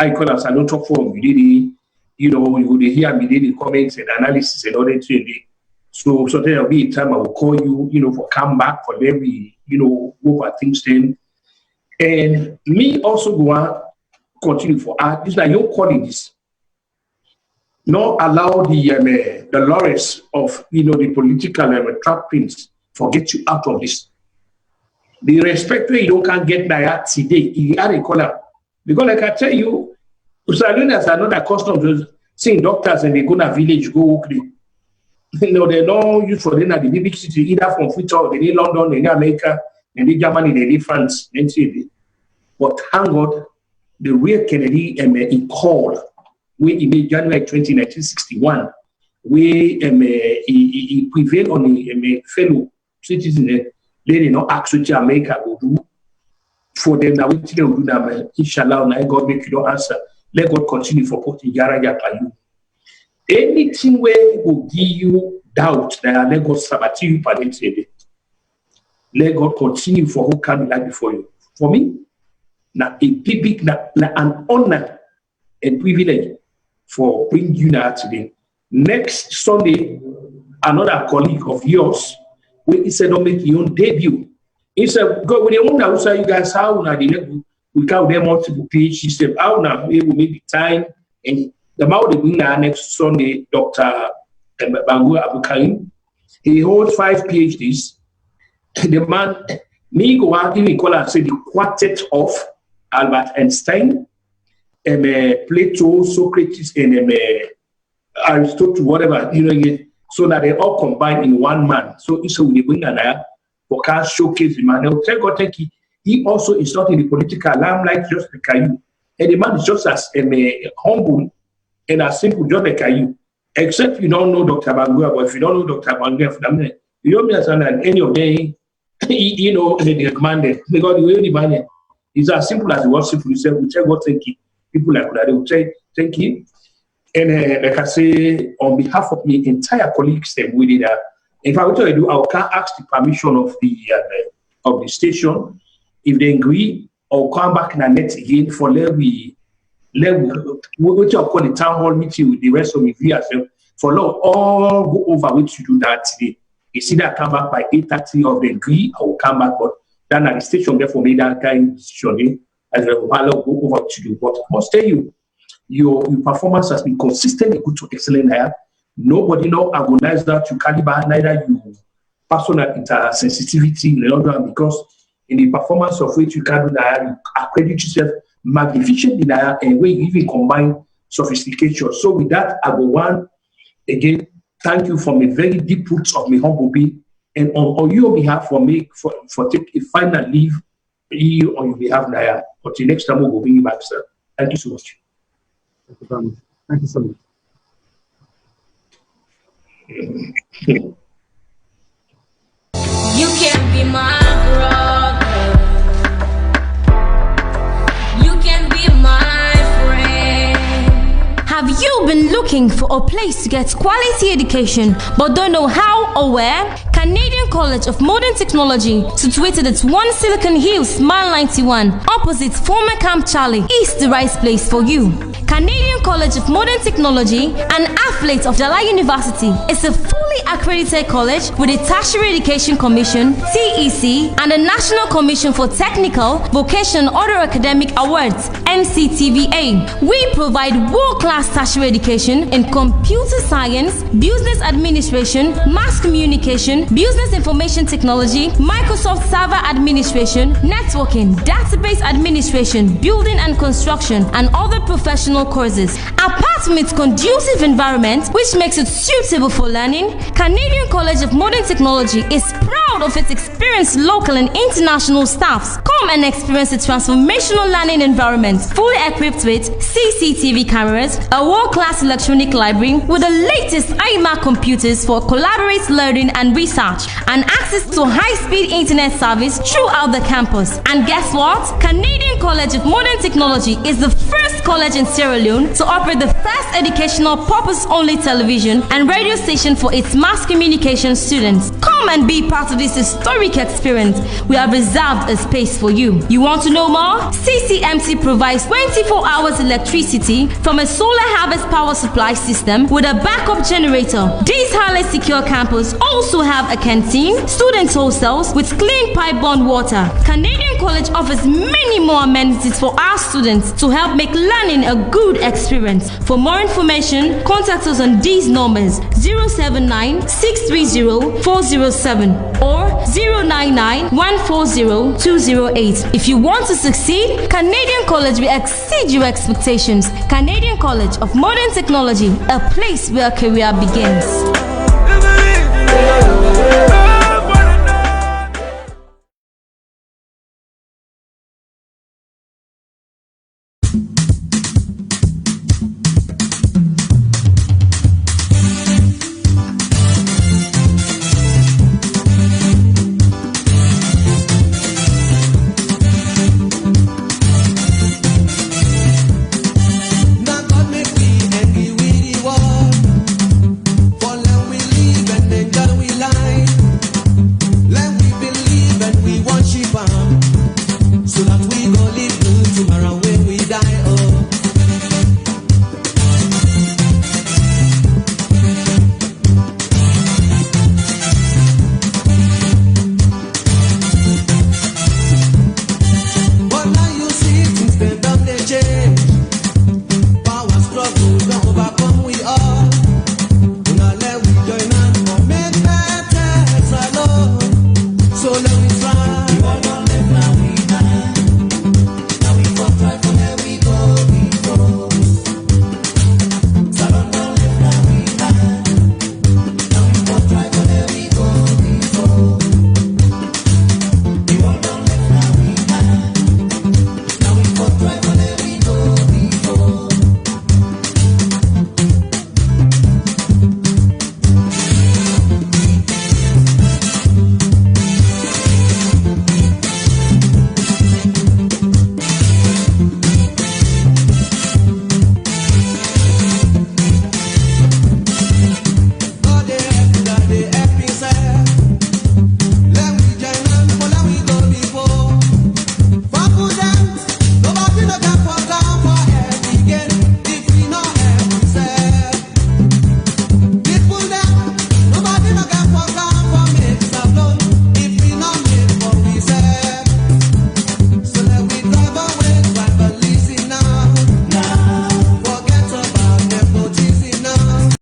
I call us, I don't talk for you did it, you know, you would hear me did the comments and analysis and all that thing. So there'll be a time I will call you, you know, for come back for them, we, you know, go for things then. And me also go on continue for art. This is like your calling this. Not allow the laurels of, you know, the political trappings forget you out of this. The respect where you can't get that today, you got to call up. Because like I tell you, Salonians are not accustomed to seeing doctors and they go to village, go work. You know, they don't use for them at the big city, either from Future, they need London, they need America, they need Germany, they need France, they need. But thank God, the real Kennedy he called, when he made January 20, 1961, we he prevail on a fellow citizen, they not ask what America will do for them. Now we will do that. Inshallah, now God make you don't answer. Let God continue for putting Yara you. Anything where will give you doubt that let God sabbath you permanently. Let God continue for who can like before you. For me, now a big an honor and privilege for bringing you now today. Next Sunday, another colleague of yours, he said, don't make your own debut. He said, go with the one that will say you guys how now we count them multiple PhD step. How now we will make the time and the amount they bring next Sunday, Dr. Bangu Abu Karim. He holds 5 PhDs. The man, me go out, even call and say the quartet of Albert Einstein, Plato, Socrates, and Aristotle, whatever, so that they all combine in one man. So it's we bring an for can showcase the man. Thank God, he also is not in the political limelight just like you. And the man is just as humble and as simple just like you. Except you don't know Dr. Bangua, but if you don't know Dr. Bangua, you don't understand that any of them, they commanded. Because the way demanded is as simple as it was simple. You say, we tell God, thank you. People like that, they will say, thank you. And like I say, on behalf of my entire colleagues, we did that. If I were to do, I can ask the permission of the station. If they agree, I'll come back in the net again for what you call the town hall meeting with the rest of the viewers. For all go over what you do that today. You see that come back by 8:30 of the agree, I will come back, but then at the station, therefore, made that kind of decision as well go over to you. But I must tell you, your performance has been consistently good to excellent here. Nobody now agonize that you caliber, neither you personal intersensitivity, because in the performance of which you can do that, you accredit yourself magnificently there, and where you even combine sophistication. So with that, I go one again. Thank you from a very deep roots of my humble being, and on your behalf for me for take a final leave you on your behalf now. Until next time we'll bring you back, sir. Thank you so much. Thank you very much. Thank you so much. You can be my brother. You can be my friend. Have you been looking for a place to get quality education but don't know how or where? Canadian College of Modern Technology, situated at 1 Silicon Hills, Mile 91, opposite former Camp Charlie, is the right place for you. Canadian College of Modern Technology, an affiliate of Jalai University, is a fully accredited college with a Tertiary Education Commission (TEC) and a National Commission for Technical, Vocational, and Other Academic Awards (NCTVA). We provide world-class tertiary education in computer science, business administration, mass communication, business information technology, Microsoft Server Administration, networking, database administration, building and construction, and other professional courses. Apart from its conducive environment, which makes it suitable for learning, Canadian College of Modern Technology is proud of its experienced local and international staffs. Come and experience a transformational learning environment, fully equipped with CCTV cameras, a world-class electronic library with the latest iMac computers for collaborative learning and research, and access to high-speed internet service throughout the campus. And guess what? Canadian College of Modern Technology is the first college in Sierra Leone to operate the first educational purpose-only television and radio station for its mass communication students. Come and be part of this historic experience. We have reserved a space for you. You want to know more? CCMC provides 24 hours electricity from a solar harvest power supply system with a backup generator. This highly secure campus also have a canteen, student hostels with clean pipe-borne water. Canadian College offers many more amenities for our students to help make learning a good experience. For more information, contact us on these numbers: 079-630-407 or 099-140-208. If you want to succeed, Canadian College will exceed your expectations. Canadian College of Modern Technology, a place where career begins.